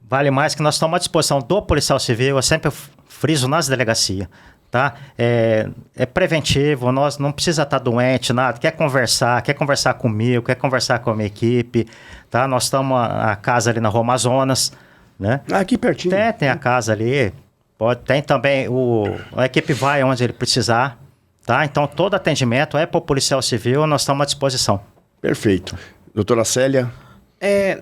D: vale mais que nós estamos à disposição do policial civil, eu sempre friso nas delegacias, tá? É preventivo, nós não precisa estar doente, nada, quer conversar comigo, quer conversar com a minha equipe, tá? Nós estamos a casa ali na Rua Amazonas, né?
A: Aqui pertinho.
D: Tem a casa ali, tem também, a equipe vai onde ele precisar, tá? Então, todo atendimento é para o policial civil, nós estamos à disposição.
A: Perfeito. Doutora Célia?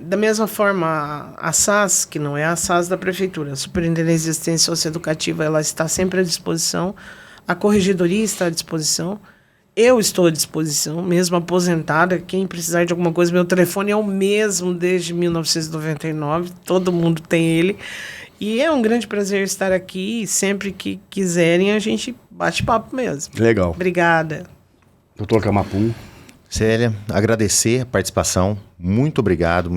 C: Da mesma forma, a SAS, que não é a SAS da Prefeitura, a Superintendência de Assistência Socioeducativa, ela está sempre à disposição, a Corregedoria está à disposição, eu estou à disposição, mesmo aposentada, quem precisar de alguma coisa, meu telefone é o mesmo desde 1999, todo mundo tem ele, e é um grande prazer estar aqui, e sempre que quiserem a gente bate papo mesmo.
A: Legal.
C: Obrigada.
A: Doutor Camapum?
B: Célia, agradecer a participação, muito obrigado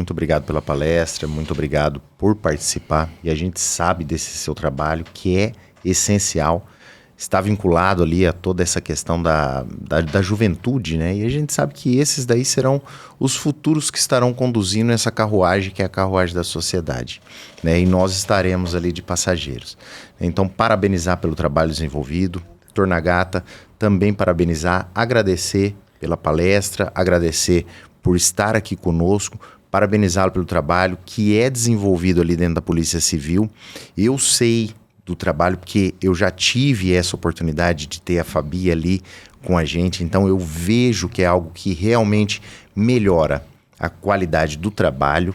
B: pela palestra, muito obrigado por participar, e a gente sabe desse seu trabalho que é essencial, está vinculado ali a toda essa questão da juventude, né? E a gente sabe que esses daí serão os futuros que estarão conduzindo essa carruagem, que é a carruagem da sociedade, né? E nós estaremos ali de passageiros. Então, parabenizar pelo trabalho desenvolvido, Dr. Nagata, também parabenizar, agradecer pela palestra, agradecer por estar aqui conosco, parabenizá-lo pelo trabalho que é desenvolvido ali dentro da Polícia Civil. Eu sei do trabalho porque eu já tive essa oportunidade de ter a Fabi ali com a gente, então eu vejo que é algo que realmente melhora a qualidade do trabalho,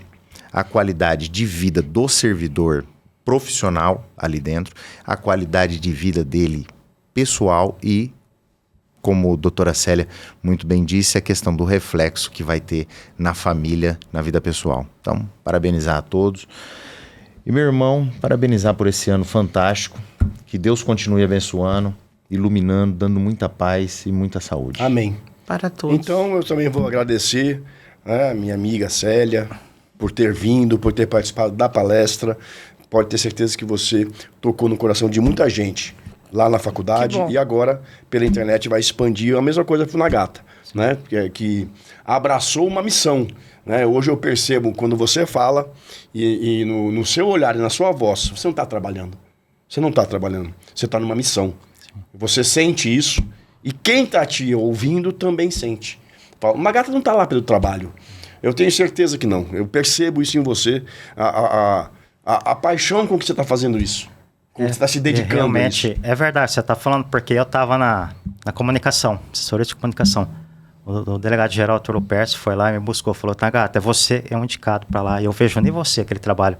B: a qualidade de vida do servidor profissional ali dentro, a qualidade de vida dele pessoal e, como a doutora Célia muito bem disse, a questão do reflexo que vai ter na família, na vida pessoal. Então, parabenizar a todos. E meu irmão, parabenizar por esse ano fantástico. Que Deus continue abençoando, iluminando, dando muita paz e muita saúde.
A: Amém.
C: Para todos.
A: Então, eu também vou agradecer a minha amiga Célia por ter vindo, por ter participado da palestra. Pode ter certeza que você tocou no coração de muita gente lá na faculdade e agora pela internet vai expandir a mesma coisa para o Nagata, né? Que abraçou uma missão, né? Hoje eu percebo quando você fala e no seu olhar e na sua voz, você não está trabalhando, você está numa missão. Você sente isso e quem está te ouvindo também sente. O Nagata não está lá pelo trabalho. Eu tenho certeza que não. Eu percebo isso em você, a paixão com que você está fazendo isso. Você está se dedicando
D: realmente,
A: a isso.
D: É verdade, você está falando porque eu estava na comunicação, assessoria de comunicação. O delegado-geral, Arthur Percy, foi lá e me buscou, falou, Nagata, você é um indicado para lá, e eu vejo nem você aquele trabalho.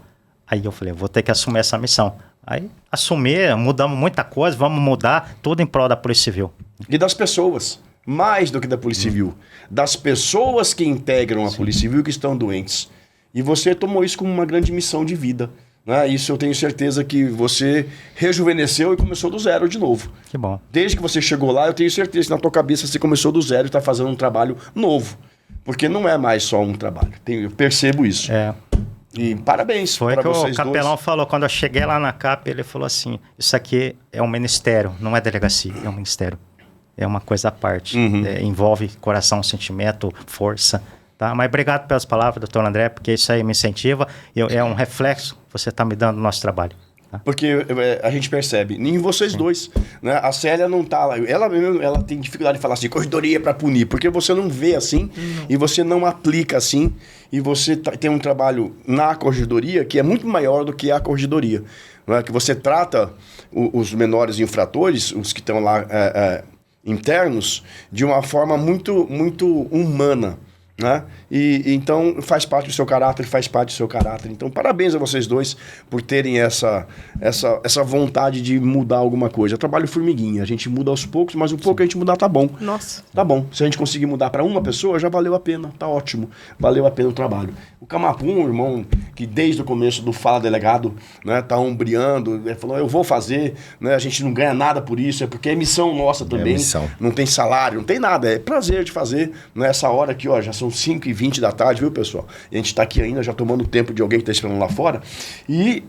D: Aí eu falei, vou ter que assumir essa missão. Aí, mudamos muita coisa, vamos mudar tudo em prol da Polícia Civil.
A: E das pessoas, mais do que da Polícia Civil, das pessoas que integram a Polícia Civil que estão doentes. E você tomou isso como uma grande missão de vida. Isso eu tenho certeza que você rejuvenesceu e começou do zero de novo.
D: Que bom.
A: Desde que você chegou lá, eu tenho certeza que na tua cabeça você começou do zero e está fazendo um trabalho novo. Porque não é mais só um trabalho. Eu percebo isso. E parabéns
D: para vocês dois. Foi que o capelão falou, quando eu cheguei lá na CAP, ele falou assim, isso aqui é um ministério, não é delegacia, é um ministério. É uma coisa à parte. Envolve coração, sentimento, força. Tá? Mas obrigado pelas palavras, doutor André, porque isso aí me incentiva. É um reflexo que você está me dando no nosso trabalho. Tá?
A: Porque a gente percebe, em vocês dois, né? A Célia não está lá. Ela tem dificuldade de falar assim, corredoria para punir, porque você não vê assim e você não aplica assim. E você tem um trabalho na corregedoria que é muito maior do que a corregedoria. Né? Que você trata os menores infratores, os que estão lá internos, de uma forma muito, muito humana. Né? E então faz parte do seu caráter, faz parte do seu caráter. Então, parabéns a vocês dois por terem essa vontade de mudar alguma coisa. Eu trabalho formiguinha, a gente muda aos poucos, mas o pouco que a gente mudar tá bom.
C: Nossa.
A: Tá bom. Se a gente conseguir mudar para uma pessoa, já valeu a pena. Tá ótimo. Valeu a pena o trabalho. O Camapum, irmão, que desde o começo do Fala Delegado, né, tá ombreando, ele falou, eu vou fazer, né, a gente não ganha nada por isso, é porque é missão nossa também.
B: missão.
A: Não tem salário, não tem nada, é prazer de fazer. Nessa hora aqui, ó, já são 5h20 da tarde, viu, pessoal? E a gente tá aqui ainda, já tomando tempo de alguém que tá esperando lá fora. E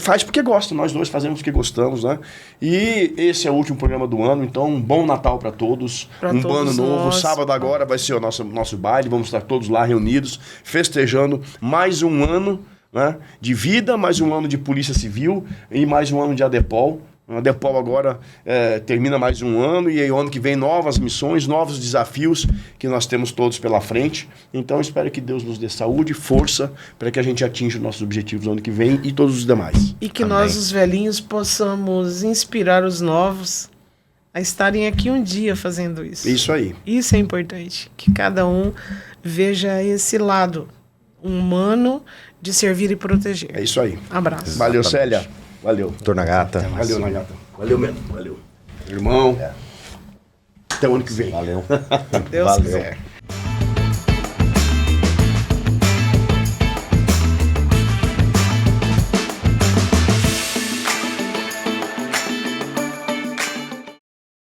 A: faz porque gosta, nós dois fazemos porque gostamos, né? E esse é o último programa do ano, então um bom Natal para todos, bom ano novo.
C: Nós.
A: Sábado agora vai ser o nosso baile, vamos estar todos lá reunidos, festejando mais um ano, né, de vida, mais um ano de Polícia Civil e mais um ano de ADEPOL. A ADEPOL agora termina mais um ano e aí o ano que vem novas missões, novos desafios que nós temos todos pela frente. Então espero que Deus nos dê saúde e força para que a gente atinja os nossos objetivos no ano que vem e todos os demais.
C: E que
B: Amém.
C: nós, os velhinhos, possamos inspirar os novos a estarem aqui um dia fazendo isso.
A: Isso aí.
C: Isso é importante. Que cada um veja esse lado humano de servir e proteger.
A: É isso aí.
C: Abraço.
A: Valeu,
B: Exatamente.
A: Célia. Valeu.
B: Doutor Nagata.
A: Valeu, Nagata. Valeu mesmo. Valeu. Irmão. Até o ano que vem.
B: Valeu.
C: Deus
B: Valeu.
C: quiser.